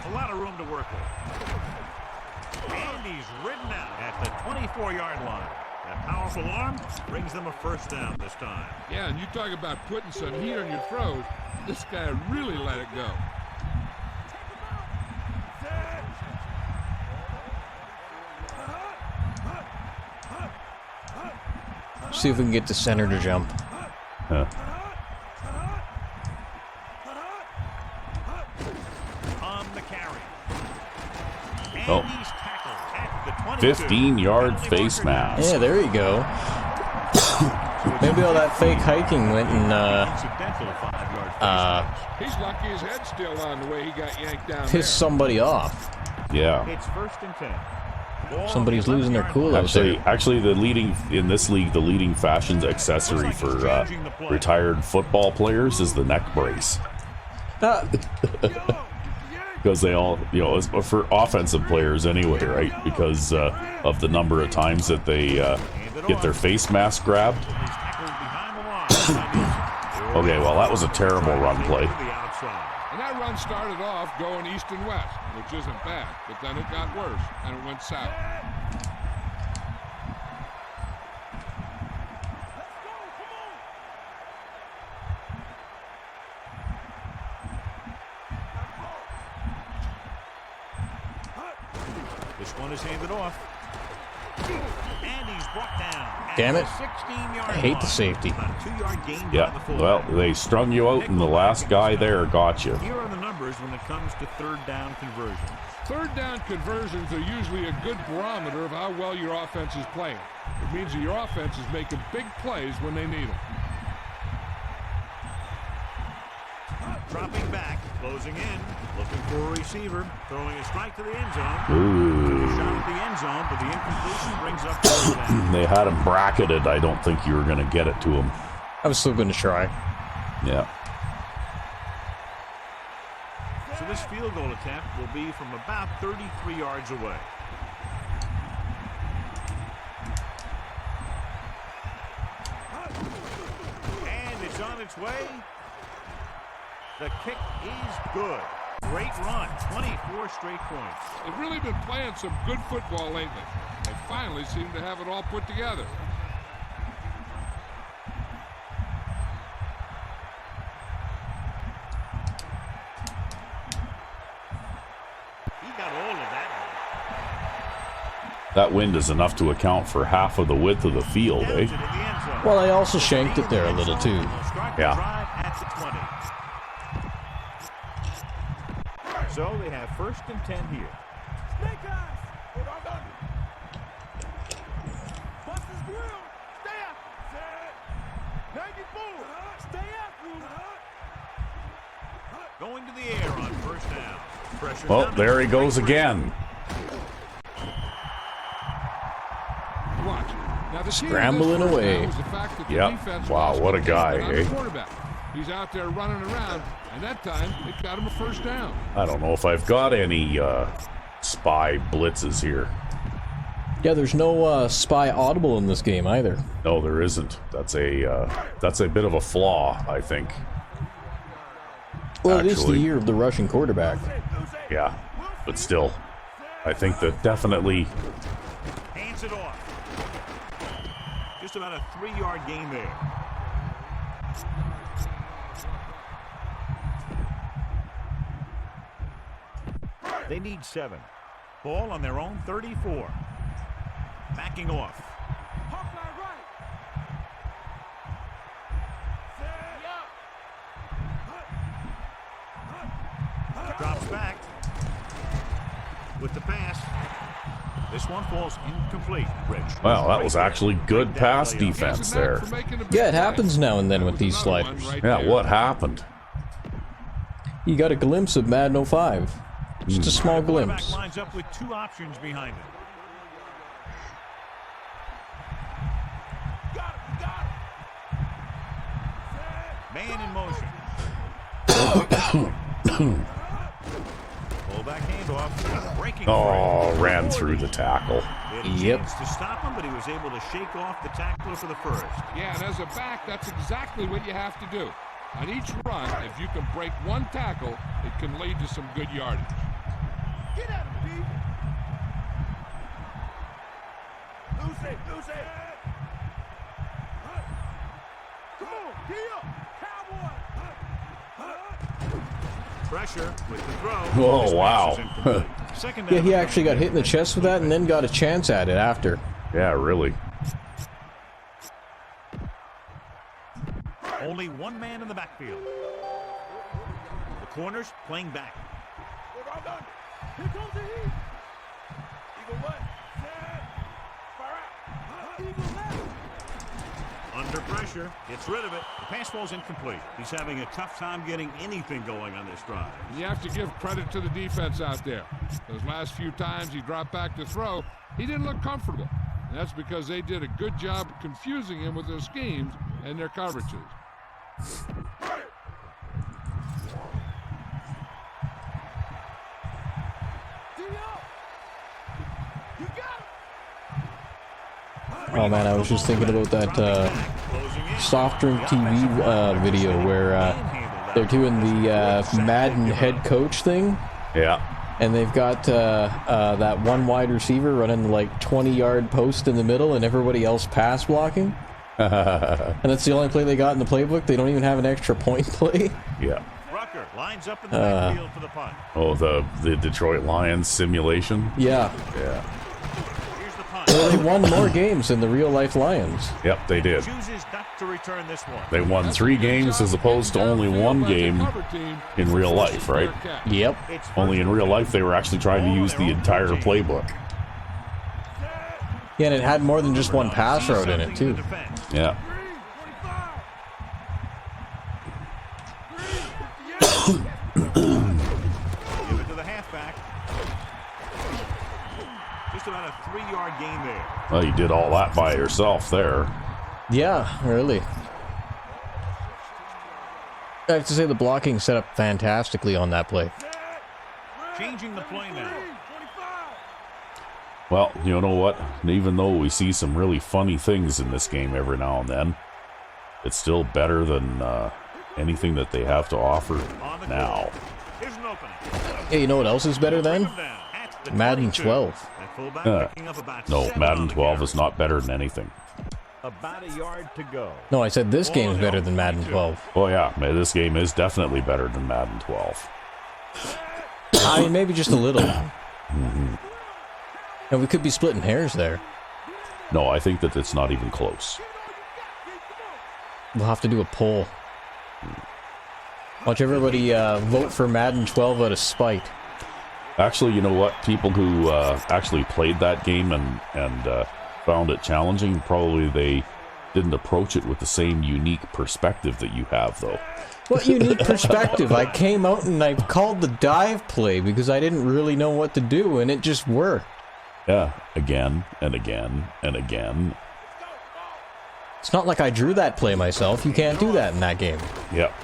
A lot of room to work with. And he's ridden out at the 24-yard line. That powerful arm brings them a first down this time. Yeah, and you talk about putting some heat on your throws. This guy really let it go. See if we can get the center to jump. Huh. On the carry. And Oh. he's tackled at the 22. 15-yard Penalty face marker down. mask. Yeah, there you go. Maybe all that fake hiking went and Incidental 5-yard face mask. He's lucky his head's still on the way he got yanked down pissed somebody off. Yeah. It's 1st and 10. Ball on Somebody's the losing their 11-yard cool line. out there. Actually, the leading in this league, the leading fashions accessory for retired football players is the neck brace, because they all, it's for offensive players anyway, right? Because of the number of times that they get their face mask grabbed. He's tackled behind the line. Okay, well, that was a terrible run play. To the outside. And that run started off going east and west, which isn't bad, but then it got worse, and it went south. This one is handed off. And he's brought down. Damn it. 16-yard I hate the line. safety. About a 2-yard gain by the Yeah, fullback. well, they strung you out, and the last guy there got you. Here are the numbers when it comes to third down conversions. Third down conversions are usually a good barometer of how well your offense is playing. It means that your offense is making big plays when they need them. Dropping back, closing in, looking for a receiver, throwing a strike to the end zone. Ooh. Shot at the end zone, but the incompletion brings up third down. They had him bracketed. I don't think you were going to get it to him. I was still going to try. Yeah. So this field goal attempt will be from about 33 yards away. And it's on its way. The kick is good. Great run, 24 straight points. They've really been playing some good football lately. They finally seem to have it all put together. He got all of that. That wind is enough to account for half of the width of the field, Downs it in eh? the end zone. Well, I also shanked it there a little too. They'll start the Yeah. drive at the 20. So they have 1st and 10 here. Snake eyes. Bust his grill. Stay up. Set. 94. Stay up. Going to the air on 1st down. Pressure Well, coming. there he goes again. Watch. Now, the key to this Scrambling first away. down was the fact that the Yep. defense Wow, lost what a control guy, on the eh? quarterback. He's out there running around, and that time it got him a first down. I don't know if I've got any spy blitzes here. Yeah, there's no spy audible in this game either. No, there isn't. That's a bit of a flaw, I think. Well, it is the Actually. year of the Russian quarterback. Yeah, but still, I think that definitely. Hands it off. Just about a 3-yard gain there. They need 7. Ball on their own 34. Backing off. Hawkeye right. Set. Drops back. With the pass. This one falls incomplete, Rich. Well, that was actually good pass defense there. Yeah, it happens now and then with these sliders. Yeah, what happened? You got a glimpse of Madden 05. Just a small The quarterback glimpse. lines up with two options behind him. Got it, got it. Man in motion. Fullback handoff. Breaking free. Oh, ran through the tackle. He had a Yep. chance to stop him, but he was able to shake off the tackler for the first. Yeah, and as a back, that's exactly what you have to do. On each run, if you can break one tackle, it can lead to some good yardage. Get at him, D. Lose it, lose it. Come on, gee up. Cowboy. Pressure with the throw. Oh, This pass wow. is incomplete. Second Yeah, down he and actually got hit in the chest with that and then got a chance at it after. Yeah, really. only one man in the backfield. The corners playing back. Here comes the heat. Eagle what? Fire out. Eagle left. Under pressure, gets rid of it. The pass ball's incomplete. He's having a tough time getting anything going on this drive. You have to give credit to the defense out there. Those last few times he dropped back to throw, he didn't look comfortable. And that's because they did a good job confusing him with their schemes and their coverages. Oh man, I was just thinking about that soft drink TV video where they're doing the Madden head coach thing. Yeah. And they've got that one wide receiver running like 20-yard post in the middle and everybody else pass blocking. And that's the only play they got in the playbook. They don't even have an extra point play. Yeah. Rucker lines up in the backfield for the punt. Oh, the Detroit Lions simulation? Yeah. Yeah. Here's the punt. Well, they won more games than the real-life Lions. Yep, they did. Chooses not to return this one. They won 3 games as opposed to only 1 game in real life, right? Yep. It's Only in real life they were actually trying to use the entire playbook. Yeah, and it had more than just one pass route in it, too. Yeah. Give it to the halfback. Just about a 3-yard gain there. Well, you did all that by yourself there. Yeah, really. I have to say the blocking set up fantastically on that play. Changing the play now. Well, you know what? Even though we see some really funny things in this game every now and then, it's still better than anything that they have to offer now. Here's an opening. Hey, you know what else is better Bring than? him down at the Madden 22. 12. That fullback picking up about No, 7 Madden on the 12 carry. is not better than anything. About a yard to go. No, I said this game's better than Madden 12. Oh yeah, this game is definitely better than Madden 12. I mean, maybe just a little. And we could be splitting hairs there. No, I think that it's not even close. We'll have to do a poll. Watch everybody vote for Madden 12 out of spite. Actually, you know what? People who actually played that game and found it challenging, probably they didn't approach it with the same unique perspective that you have, though. What unique perspective. I came out and I called the dive play because I didn't really know what to do, and it just worked. Yeah, again and again and again. It's not like I drew that play myself. You can't do that in that game. Yep.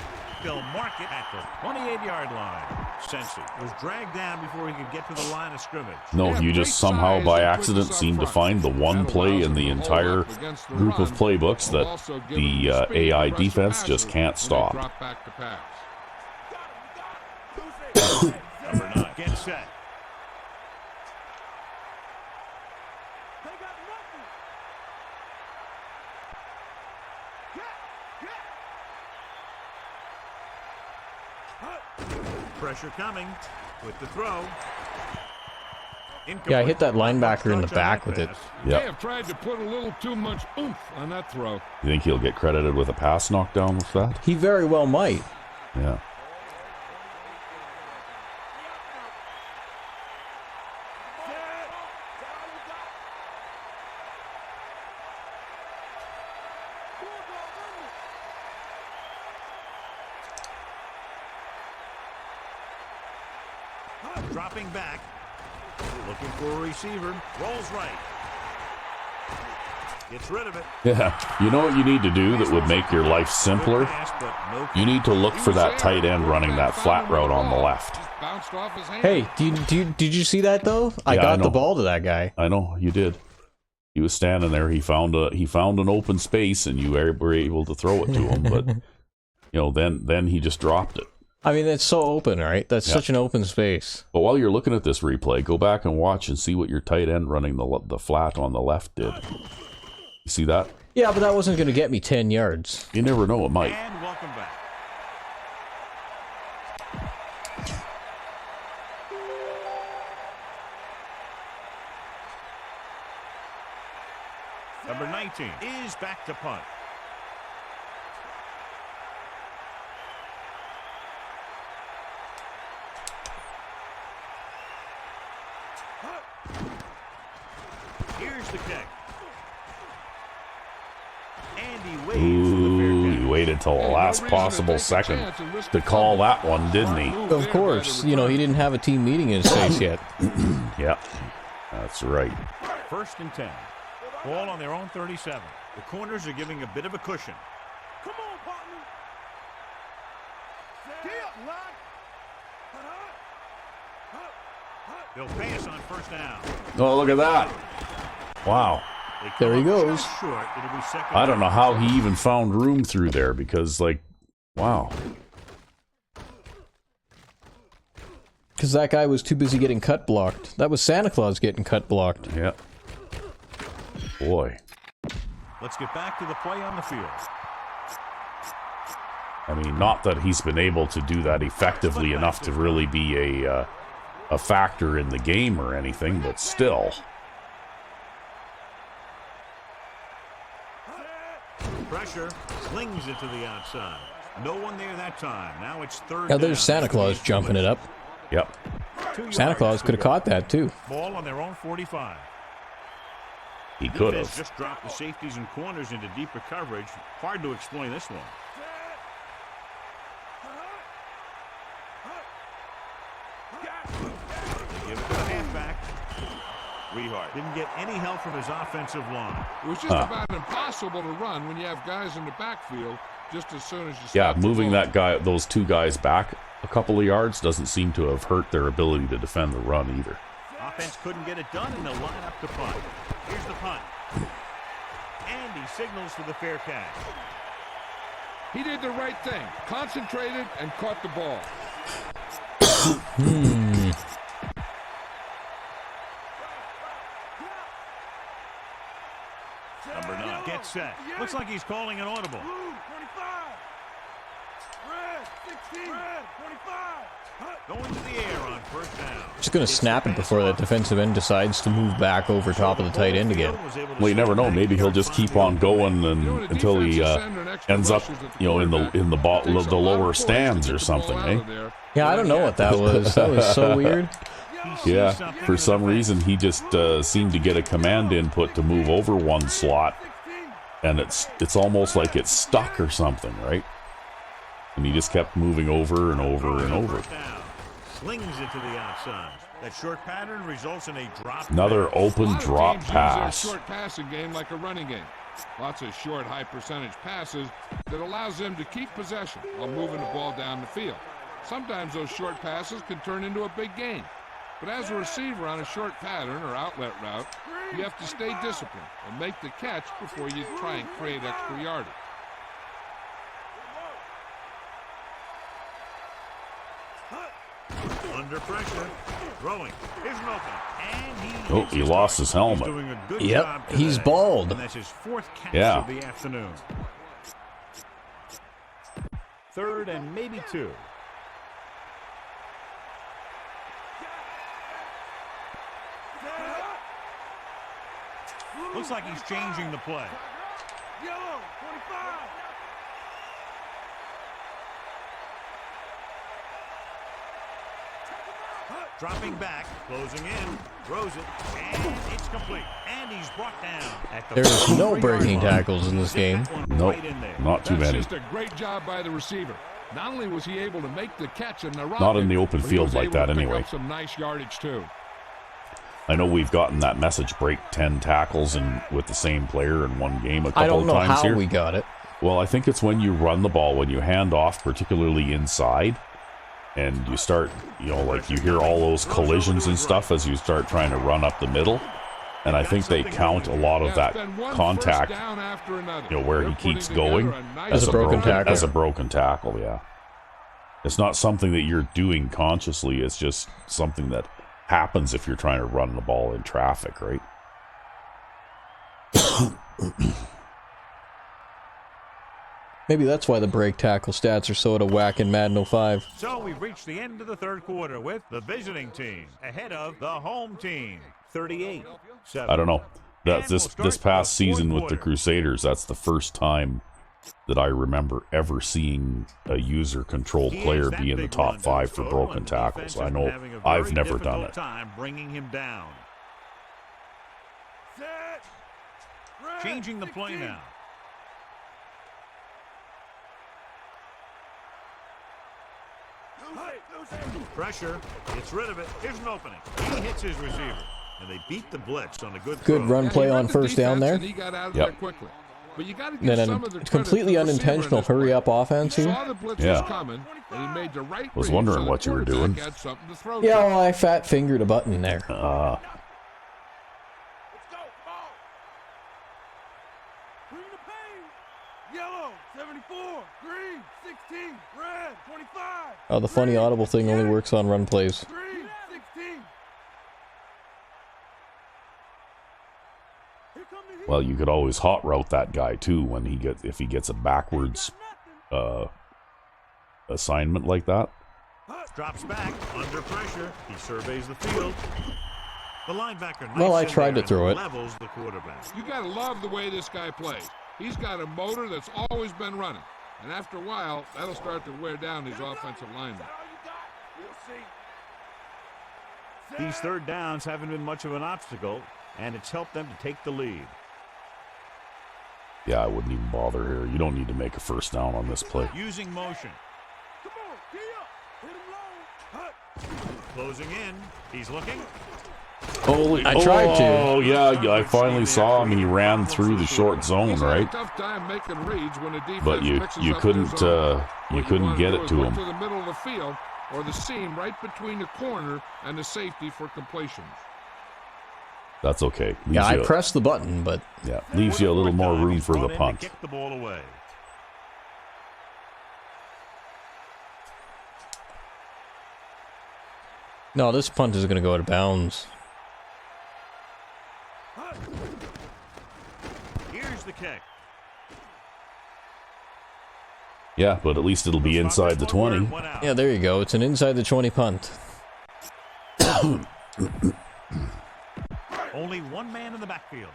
They'll mark it at the 28-yard line. Sensi was dragged down before he could get to the line of scrimmage. No, you just somehow by accident seem to find the one play in the entire group of playbooks that the AI defense just can't stop. Drop back to pass. Number 9 gets set. They got nothing. Pressure coming with the throw. Yeah, I hit that linebacker in the back with it. They Yep. have tried to put a little too much oomph on that throw. You think he'll get credited with a pass knockdown with that? He very well might. Yeah. Dropping back. Looking for a receiver. Rolls right. Gets rid of it. Yeah. You know what you need to do that would make your life simpler? You need to look for that tight end running that flat route on the left. Hey, did you see that though? I Yeah, got I the know. ball to that guy. I know, you did. He was standing there. He found an open space, and you were able to throw it to him. But then he just dropped it. I mean, it's so open, right? That's such an open space. But while you're looking at this replay, go back and watch and see what your tight end running the flat on the left did. You see that? Yeah, but that wasn't going to get me 10 yards. You never know, it might. And welcome back. Number 19 is back to punt. Here's the kick. And he waits for the fair Ooh, catch. he waited till the last possible second to call that one, didn't he? Of course, he didn't have a team meeting in his face yet. Yep, that's right. 1st and 10. Ball on their own 37. The corners are giving a bit of a cushion. Come on, partner. Get line. They'll pass on 1st down. Oh, look at that. Wow. They come There he up goes. just short. It'll be 2nd I don't know how he even found room through there because, wow. Because that guy was too busy getting cut blocked. That was Santa Claus getting cut blocked. Yeah. Boy. Let's get back to the play on the field. I mean, not that he's been able to do that effectively enough to really be a factor in the game or anything, but still. Pressure. Slings it to the outside. No one there that time. Now it's 3rd Now down. there's Santa Claus jumping it up. Yep. 2 Santa yards Claus to could have go. caught that too. Ball on their own 45. He could Defense have. just dropped the safeties and corners into deeper coverage. Hard to explain this one. They give it to the halfback. Rehart didn't get any help from his offensive line. It was just about impossible to run when you have guys in the backfield just as soon as you Yeah, stop the moving ball. those two guys back a couple of yards doesn't seem to have hurt their ability to defend the run either. Offense couldn't get it done, and they'll line up to punt. Here's the punt. And he signals for the fair catch. He did the right thing, concentrated and caught the ball. Number 9 gets set. Looks like he's calling an audible. Blue, 25. Red, 16. Red, 25. Going to the air on 1st down. Just going to snap it before that defensive end decides to move back over top of the tight end again. Well, you never know. Maybe he'll just keep on going until he ends up, in the lower stands or something, eh? Yeah, I don't know what that was. That was so weird. Yeah, for some reason he just seemed to get a command input to move over one slot, and it's almost like it's stuck or something, right? And he just kept moving over and over and over. Slings it to the outside. That short pattern results in a drop. Another A open lot of drop teams use their pass. short passing game like a running game. Lots of short, high-percentage passes that allows them to keep possession while moving the ball down the field. Sometimes those short passes can turn into a big gain. But as a receiver on a short pattern or outlet route, you have to stay disciplined and make the catch before you try and create extra yardage. Under pressure. Throwing. Here's an opening. And Oh, he lost his helmet. He's doing a good Yep, job he's today. bald. And that's his 4th catch Yeah. of the afternoon. 3rd and maybe 2. Looks like he's changing the play. Yellow, 25. Dropping back, closing in, throws it, and it's complete. And he's brought down. At the There's no 43-yard breaking line. tackles in this game. That one Nope, right in there. not too That's many. just a great job by the receiver. Not only was he able to make the catch and the run, Not in the open but he field was like able that to pick anyway. up some nice yardage too. I know we've gotten that message, break 10 tackles with the same player in one game a I couple don't of know times how here. we got it. Well, I think it's when you run the ball, when you hand off, particularly inside, and you start, like you hear all those collisions and stuff as you start trying to run up the middle. And I think they count a lot of that contact, where he keeps going As a broken tackle. As a broken tackle, yeah. It's not something that you're doing consciously. It's just something that happens if you're trying to run the ball in traffic, right? Maybe that's why the break tackle stats are so out of whack in Madden 05. So we've reached the end of the third quarter with the visiting team ahead of the home team, 38-7. I don't know. And This past season with the Crusaders, that's the first time that I remember ever seeing a user-controlled player be in the top 5 for broken tackles. I know I've never done it. Time bringing him down. Changing the play now. Pressure. Gets rid of it. Here's an opening. He hits his receiver. And they beat the blitz on a good Good throw. run play on first down there. He got out of there quickly. But you got to give Then some a of the credit completely to the receiver unintentional in this play. hurry-up offense He here. saw the blitz Yeah. was coming, and he made the right Was read wondering so the what you were quarterback doing. had something to throw Yeah, to. well, I fat-fingered a button there. Let's go, ball. Bring the pain. Yellow, 74. Green, 16. Red, 25. Oh, the funny audible thing only works on run plays. Green, 16. Here come the heat. Well, you could always hot route that guy too if he gets a backwards assignment like that. Drops back under pressure. He surveys the field. The linebacker. Well, I knifes in tried there to throw and it. Levels the quarterback. You got to love the way this guy plays. He's got a motor that's always been running. And after a while, that'll start to wear down these offensive linemen. All you got. We'll see. These third downs haven't been much of an obstacle, and it's helped them to take the lead. Yeah, I wouldn't even bother here. You don't need to make a first down on this play. Using motion. Come on, gee up. Hit him low. Hut. Closing in. He's looking. Holy! I tried to. Oh yeah, I finally saw him. He ran through the short zone, He's had a right? tough time making reads when the defense But you mixes you up couldn't their zone. you What couldn't wanna get do it is to look him. to the middle of the field or the seam right between the corner and the safety for completions. That's okay. Yeah, I you, pressed the button, but leaves you a little more room He's for the brought in to punt. kick the ball away. no, this punt is going to go out of bounds. Here's the kick. Yeah, but at least it'll be inside the 20. Yeah, there you go. It's an inside the 20 punt. Only one man in the backfield.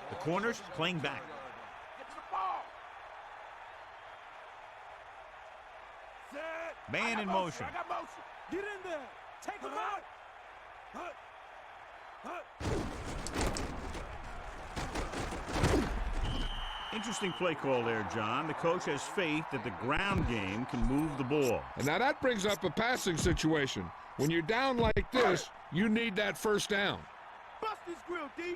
The corners playing back. Get to the ball. Set. Man in motion. I got motion. Get in there. Take him out. Hut. Hut. Interesting play call there, John. The coach has faith that the ground game can move the ball. And now that brings up a passing situation. When you're down like this, you need that first down. Bust this grill, D.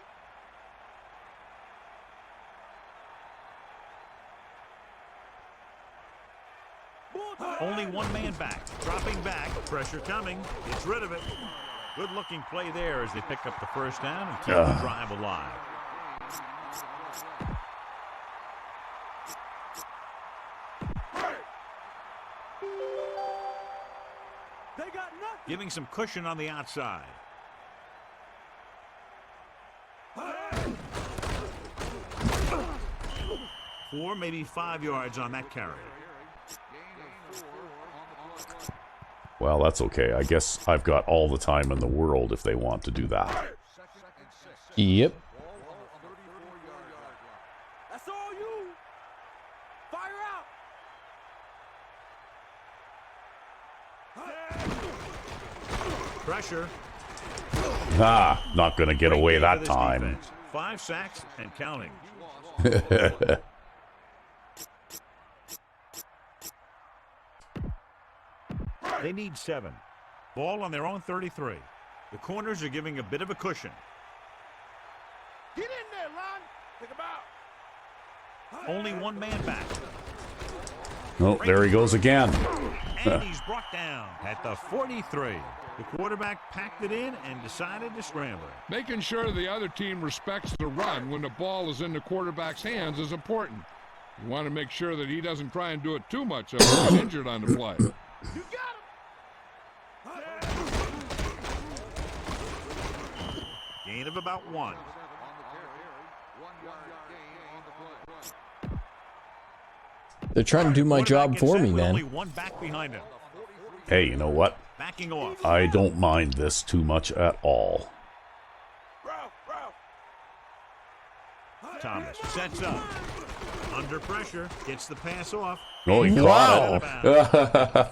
Only one man back. Dropping back. Pressure coming. Gets rid of it. Good looking play there as they pick up the first down and keep the drive alive. They got nothing. Giving some cushion on the outside. 4, maybe 5 yards on that carry. Well, that's okay. I guess I've got all the time in the world if they want to do that. Yep. That's all you. Fire out. Pressure. Not going to get Great away game that for this time. defense. 5 sacks and counting. They need 7. Ball on their own 33. The corners are giving a bit of a cushion. Get in there, Lon. Think about. Only one man back. Oh, there he goes again. And he's brought down at the 43. The quarterback packed it in and decided to scramble. Making sure the other team respects the run when the ball is in the quarterback's hands is important. You want to make sure that he doesn't try and do it too much or get injured on the play. You got him. Gain of about 1. They're trying to do my job for me, With man. only one back behind him. Hey, you know what? Backing off. I don't mind this too much at all. Thomas sets up. Under pressure. Gets the pass off. Oh, he caught it.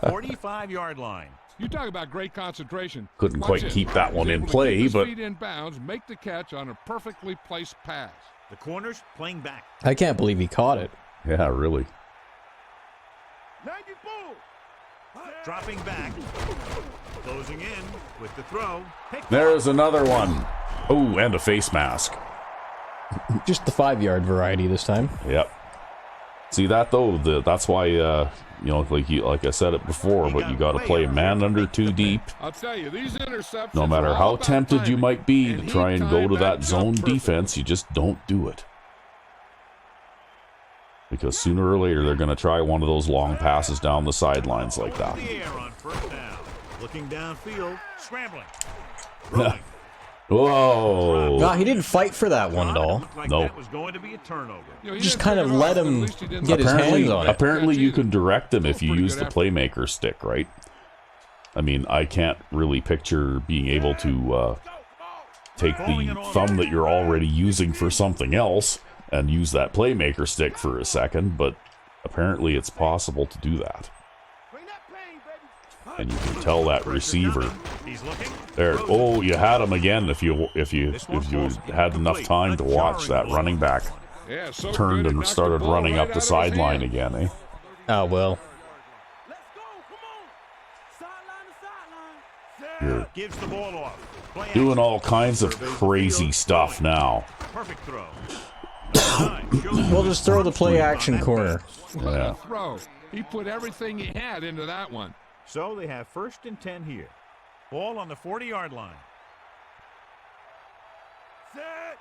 45-yard line. You talk about great concentration. Couldn't Watch quite it. keep that one He's in able to play, keep his but feet in bounds, make the catch on a perfectly placed pass. The corners playing back. I can't believe he caught it. yeah, really. 94. Dropping back. Closing in with the throw. Picked There's another one. Oh, and a face mask. Just the 5-yard variety this time. Yep. See that though? That's why you know, like I said it before, but you got to play man under 2 deep. I'll tell you, these interceptions. No matter are all how about tempted you timing. might be And to he try and go timed to that zone jump perfect. defense, you just don't do it. Because sooner or later they're going to try one of those long passes down the sidelines like that. the air on first down. Looking downfield. Scrambling. Rolling. Whoa! No, he didn't fight for that one at all. Looked like No. that was going to be a turnover. You know, he Just didn't kind pick of it let off, but him at least he didn't get his Apparently, hands on it. apparently you can direct them if you Pretty use good the effort. playmaker stick, right? I mean, I can't really picture being able to take the thumb that you're already using for something else and use that playmaker stick for a second, but apparently it's possible to do that. Bring that pain, baby. And you can tell that receiver He's looking. there. Oh, you had him again. If you had enough time to watch that running back Yeah, so turned good, it and knocked started the ball running right up out the of his sideline hand. again, eh? Oh, well. Let's go. Come on. Sideline to sideline. Gives the ball off. Play Doing action. all kinds of Surveys the crazy field. stuff now. Perfect throw. We'll just throw the play action corner. What Yeah. a throw. He put everything he had into that one. So they have 1st and 10 here. Ball on the 40-yard line. Set.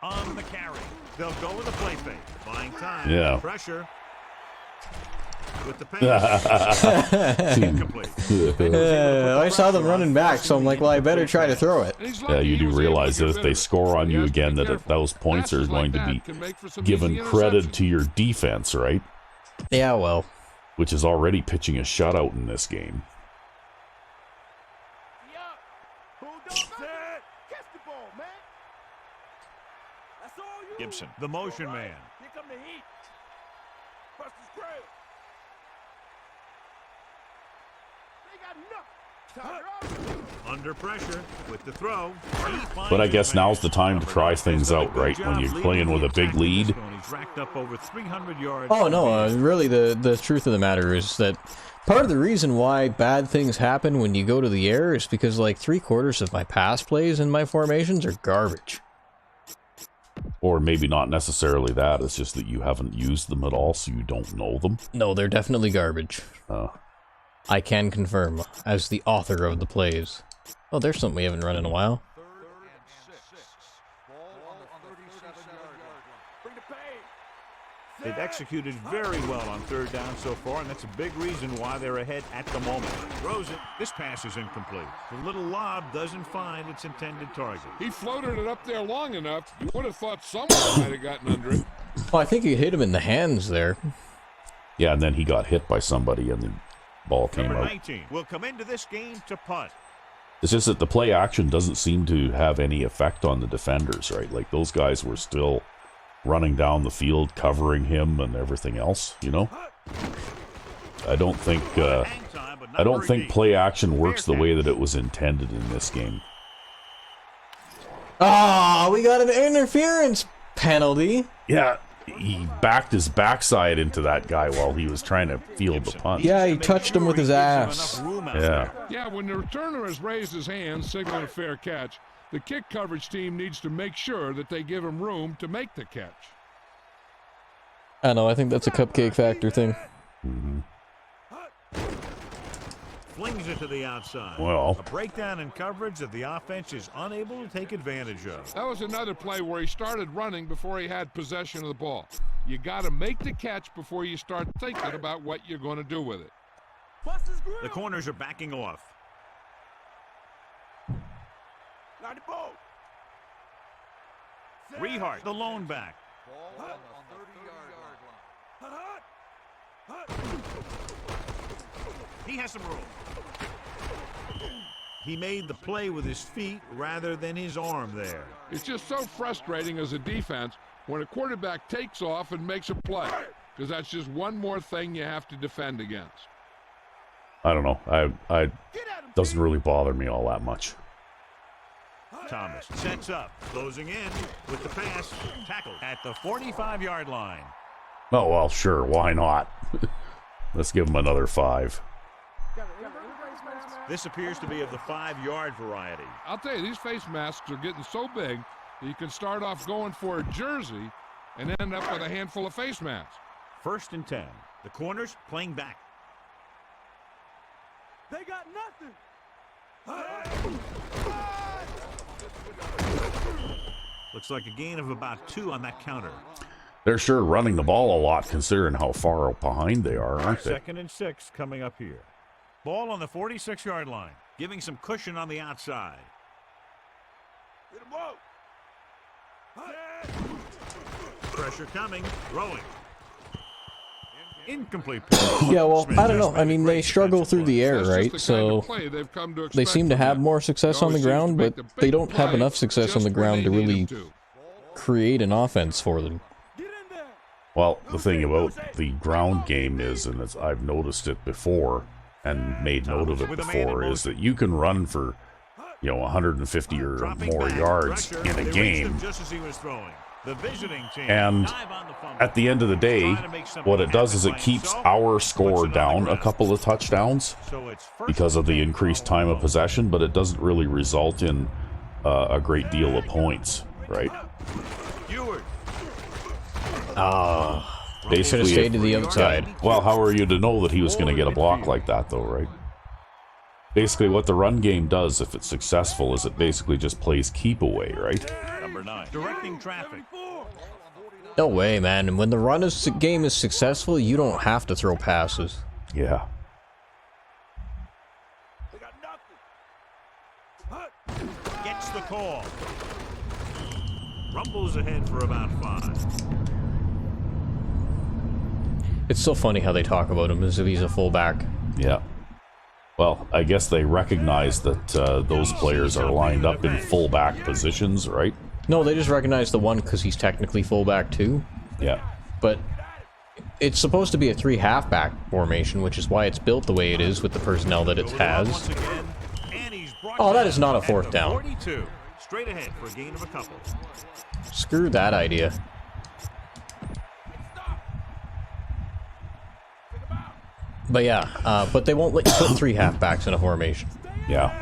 On the carry. They'll go with a play fake. Buying time. Yeah. Pressure. With the pass. Incomplete. I saw them running back, so I'm like, well, I better try to throw it. And he's Yeah, lucky you he do was able to realize get that if rid they of it. score on He you has to be again, that careful. those points are Passes going like to be that can make for some given easy credit interceptions. to your defense, right? Yeah, well. Which is already pitching a shutout in this game. Hold on. Set. Catch the ball, man. That's all you. Gibson, the motion man. Here come the heat. Bust his grave. They got enough. Under pressure with the throw. He finds But I his guess man. now's the time to try things Done a out, good right? job When you're leading playing with the a big attack in lead. this one. He's racked up over 300 yards. Oh, no, really, the truth of the matter is that part of the reason why bad things happen when you go to the air is because, like, 3/4 of my pass plays in my formations are garbage. Or maybe not necessarily that. It's just that you haven't used them at all, so you don't know them. No, they're definitely garbage. I can confirm, as the author of the plays. Oh, there's something we haven't run in a while. Bring the pain. They've executed very well on 3rd down so far, and that's a big reason why they're ahead at the moment. Throws it. This pass is incomplete. The little lob doesn't find its intended target. He floated it up there long enough. You would have thought someone might have gotten under it. Oh, I think he hit him in the hands there. Yeah, and then he got hit by somebody and the ball came Number out. 19 will come into this game to punt. It's just that the play action doesn't seem to have any effect on the defenders, right? Like those guys were still running down the field, covering him and everything else, you know? I don't think Hang time, but not I don't very think deep. play action works the way that it was intended in this game. Ah, we got an interference penalty. Yeah, he backed his backside into that guy while he was trying to field the punt. Yeah, he touched him with his ass. Yeah. Yeah, when the returner has raised his hand, signaling a fair catch, the kick coverage team needs to make sure that they give him room to make the catch. I know, I think that's a cupcake factor thing. Mm-hmm. Flings it to the outside. Well. A breakdown in coverage that the offense is unable to take advantage of. That was another play where he started running before he had possession of the ball. You got to make the catch before you start thinking about what you're going to do with it. The corners are backing off. Rehart, the lone back. He has some room. He made the play with his feet rather than his arm there. It's just so frustrating as a defense when a quarterback takes off and makes a play, because that's just one more thing you have to defend against. I don't know. I doesn't really bother me all that much. Thomas sets up, closing in with the pass, tackled at the 45-yard line. Oh, well, sure. Why not? Let's give him another 5. This appears to be of the 5-yard variety. I'll tell you, these face masks are getting so big that you can start off going for a jersey and end up with a handful of face masks. 1st and 10. The corners playing back. They got nothing. Looks like a gain of about 2 on that counter. They're sure running the ball a lot considering how far behind they are, aren't they? 2nd and 6 coming up here. Ball on the 46-yard line, giving some cushion on the outside. Pressure coming, throwing. Incomplete pass. Yeah, well, I don't know. I mean, they struggle through the air, That's right? just the kind So of play they've come to they expect seem to from have him. more success He on the always seems to ground, make but the big they don't have play enough success on the just when ground to they need really him to. create an offense for them. Well, the thing about the ground game is, and I've noticed it before and made note of it before, is that you can run for, 150 or Dropping more back, yards pressure. in a They reached game. him just as he was throwing. The visiting team And dive on the fumble. at the end of the day, what it does is it keeps our score down a couple of touchdowns So it's first because of the increased time of possession, but it doesn't really result in a great deal of points, right? Ewert. They should have stayed to the outside. Well, how are you to know that he was going to get a block like that, though, right? Basically, what the run game does, if it's successful, is it basically just plays keep away, right? Number 9. Directing traffic. No way, man. When the game is successful, you don't have to throw passes. Yeah. Gets the call. Rumbles ahead for about 5. It's so funny how they talk about him as if he's a fullback. Yeah. Well, I guess they recognize that those players are lined up in fullback positions, right? No, they just recognize the one because he's technically fullback too. Yeah. But it's supposed to be a 3 halfback formation, which is why it's built the way it is with the personnel that it has. Once again, and he's brought Oh, that down is not a at 4th the down. 42. Straight ahead for a gain of a couple. Screw that idea. But yeah, but they won't let you put 3 halfbacks in a formation. Yeah.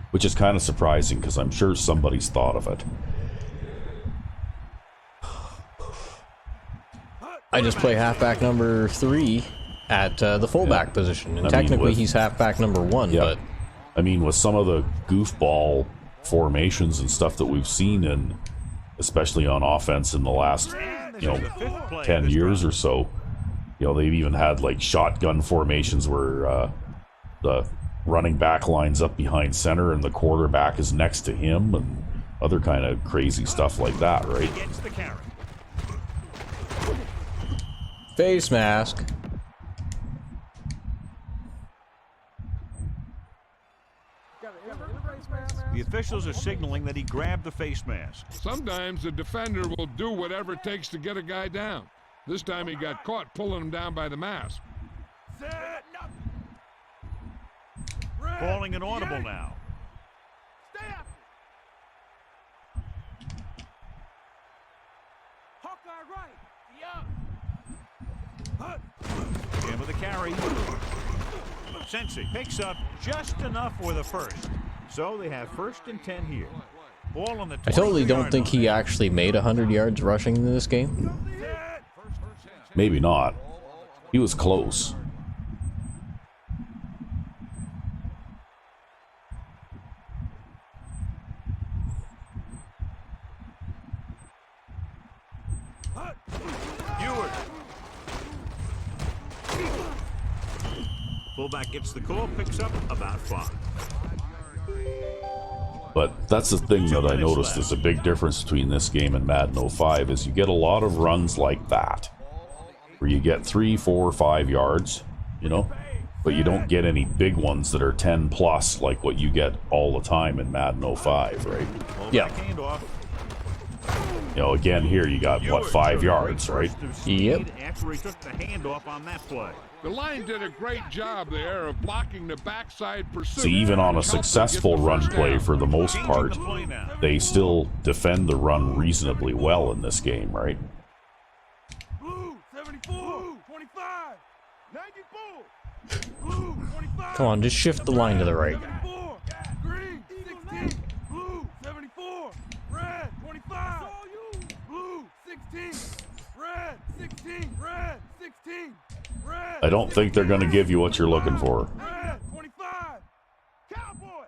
Which is kind of surprising because I'm sure somebody's thought of it. I just play halfback number 3 at the fullback position, and I mean, technically he's halfback number 1, Yeah. but I mean, with some of the goofball formations and stuff that we've seen, in, especially on offense in the last, 10 years or so, they've even had like shotgun formations where the running back lines up behind center and the quarterback is next to him, and other kind of crazy stuff like that, right? Gets the carry. face mask. The officials are signaling that he grabbed the face mask. Sometimes the defender will do whatever it takes to get a guy down. This time he got caught pulling him down by the mask. Calling an audible now. In with the carry. Sensi picks up just enough for the first. So they have 1st and 10 here. Ball on the I totally don't 23-yard think he line. actually made 100 yards rushing in this game. Maybe not. He was close. Ewert. Fullback gets the call, picks up about 5. But that's the thing that I noticed is a big difference between this game and Madden 05 is you get a lot of runs like that, where you get 3, 4, 5 yards, you know, but you don't get any big ones that are 10 plus like what you get all the time in Madden 05, right? Yeah. Handoff. You know, again here you got what, 5 yards, right? Yep. After he took the handoff on that play. The line did a great job there of blocking the backside pursuit. So even on a Helped them get successful the run first play down. for the most Changing part, the play now. they still defend the run reasonably well in this game, right? Blue, 74. Blue, 25. 94. Blue, 25. Come on, just shift the line to the right. 74. Green, 16. Blue, 74. Red, 25. Blue, 16. Red, 16. Red, 16. Red. I don't think they're going to give you what you're looking for. Red, 25. Cowboy.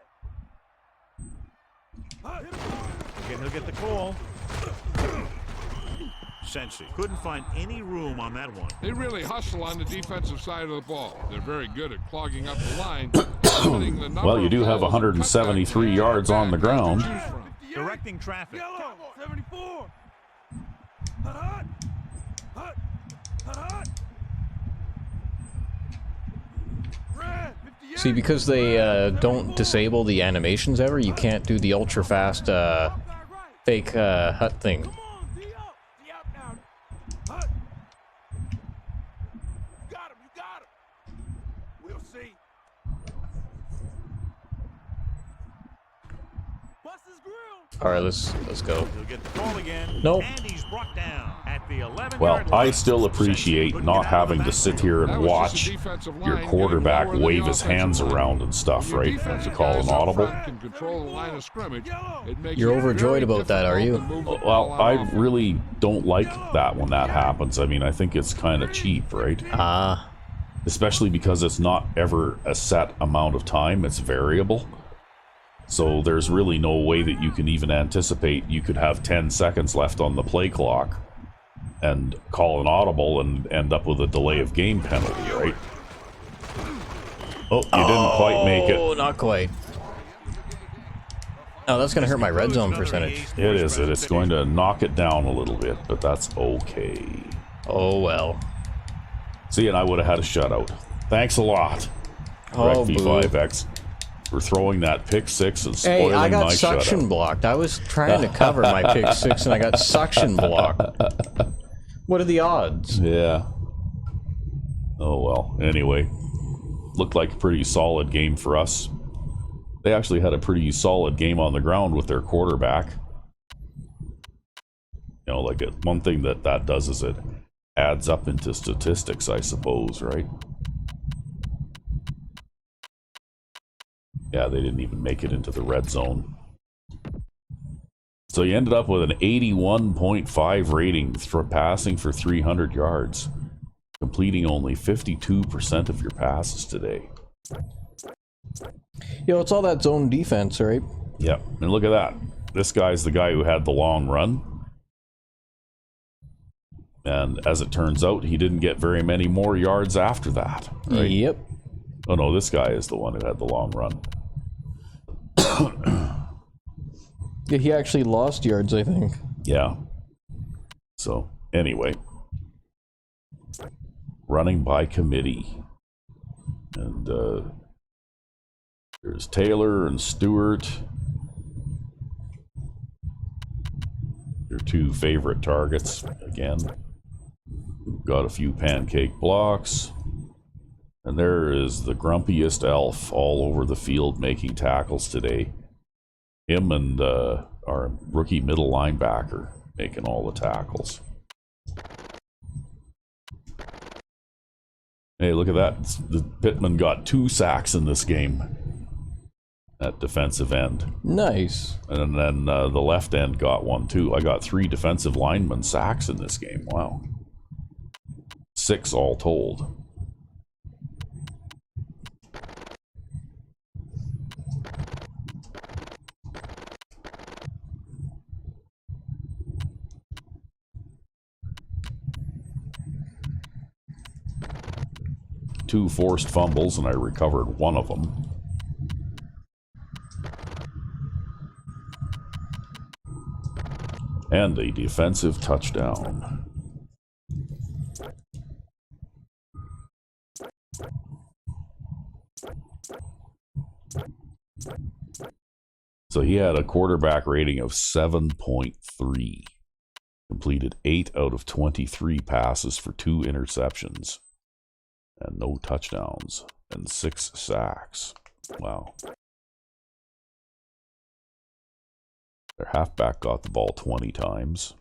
Again, he'll get the call. Sensi couldn't find any room on that one. They really hustle on the defensive side of the ball. They're very good at clogging up the line. limiting the number Well, you of do have balls and 173 cutbacks yards on the they have to ground. choose from. Directing traffic. Yellow, 74. Hut, hut. Hut, hut, hut. Red, 58. See, because they don't disable the animations ever, you can't do the ultra fast fake hut thing. Come on, D up. D up now. Hut. You got him, you got him. We'll see. Bust his grill. All right, let's go. He'll get the call again. Nope. And he's brought down at the 11-yard Well, line. I still appreciate not having to sit here That and was just watch the defensive your line quarterback getting lower wave than his the hands offensive line. around and stuff, When your right? When defensive you call guys an up audible. front can control the line of scrimmage. It makes You're it very overjoyed about that, are you? difficult to move the ball Well, on I offense. really don't like that when that happens. I mean, I think it's kind of cheap, right? Ah, Especially because it's not ever a set amount of time, it's variable. So there's really no way that you can even anticipate you could have 10 seconds left on the play clock and call an audible and end up with a delay of game penalty, right? Oh, you didn't quite make it. oh, not quite. Oh, that's gonna hurt my red zone percentage. It is. It's going to knock it down a little bit, but that's okay. Oh well. See, and I would have had a shutout. Thanks a lot, Oh, boo. RecV5X, for throwing that pick six and Hey, spoiling I got my suction shutout. blocked. I was trying to cover my pick six, and I got suction blocked. What are the odds? Yeah. Oh well. Anyway, looked like a pretty solid game for us. They actually had a pretty solid game on the ground with their quarterback. You know, like one thing that does is it adds up into statistics, I suppose, right? Yeah, they didn't even make it into the red zone. So you ended up with an 81.5 rating for passing for 300 yards, completing only 52% of your passes today. Yo, it's all that zone defense, right? Yep, and look at that. This guy's the guy who had the long run. And as it turns out, he didn't get very many more yards after that. Right? Yep. Oh no, this guy is the one who had the long run. Yeah, he actually lost yards, I think. Yeah. So, anyway. Running by committee. And there's Taylor and Stewart. Your two favorite targets, again. Got a few pancake blocks. And there is the grumpiest elf all over the field making tackles today. Him and our rookie middle linebacker making all the tackles. Hey, look at that. The Pittman got 2 sacks in this game at defensive end. Nice. And then the left end got 1 too. I got 3 defensive lineman sacks in this game. Wow. 6 all told. Two forced fumbles, and I recovered one of them. And a defensive touchdown. So he had a quarterback rating of 7.3. Completed 8 out of 23 passes for 2 interceptions. And no touchdowns. And 6 sacks. Wow. Their halfback got the ball 20 times.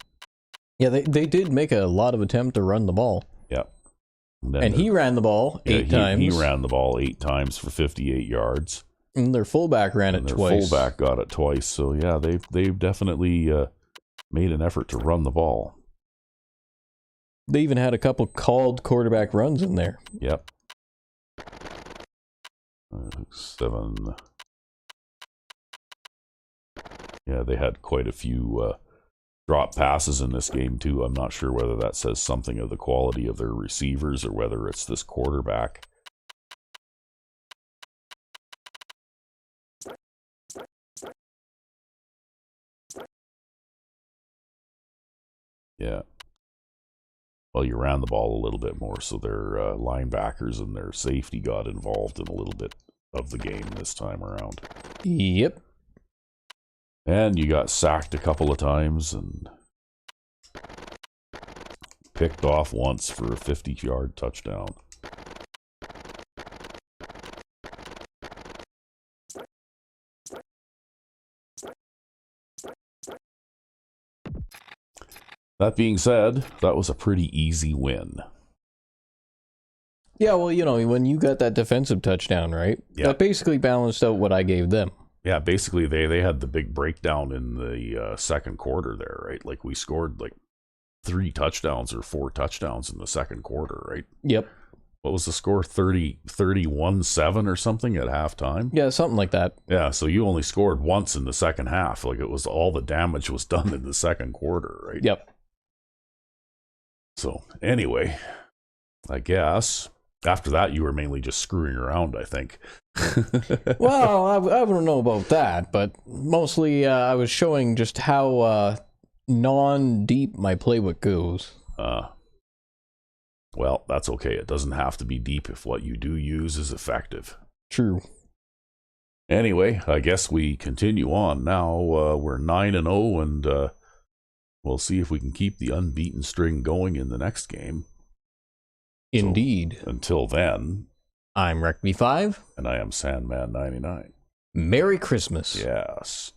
Yeah, they did make a lot of attempt to run the ball. Yep. And he ran the ball 8 times. He ran the ball 8 times for 58 yards. And their fullback ran it twice. Their fullback got it twice. So yeah, they've definitely made an effort to run the ball. They even had a couple called quarterback runs in there. Yep. 7. Yeah, they had quite a few drop passes in this game too. I'm not sure whether that says something of the quality of their receivers or whether it's this quarterback. Yeah. Well, you ran the ball a little bit more, so their linebackers and their safety got involved in a little bit of the game this time around. Yep. And you got sacked a couple of times and picked off once for a 50-yard touchdown. That being said, that was a pretty easy win. Yeah, well, you know, when you got that defensive touchdown, right? Yeah. That basically balanced out what I gave them. Yeah, basically they had the big breakdown in the second quarter there, right? Like we scored like 3 touchdowns or 4 touchdowns in the second quarter, right? Yep. What was the score? 31-7 or something at halftime? Yeah, something like that. Yeah, so you only scored once in the second half. Like it was all the damage was done in the second quarter, right? Yep. So anyway, I guess after that you were mainly just screwing around, I think. Well, I don't know about that, but mostly I was showing just how non-deep my playbook goes. Well, that's okay. It doesn't have to be deep if what you do use is effective. True. Anyway, I guess we continue on now. We're 9-0, and we'll see if we can keep the unbeaten string going in the next game. Indeed. So, until then, I'm Rec B5. and I am Sandman99. Merry Christmas. Yes.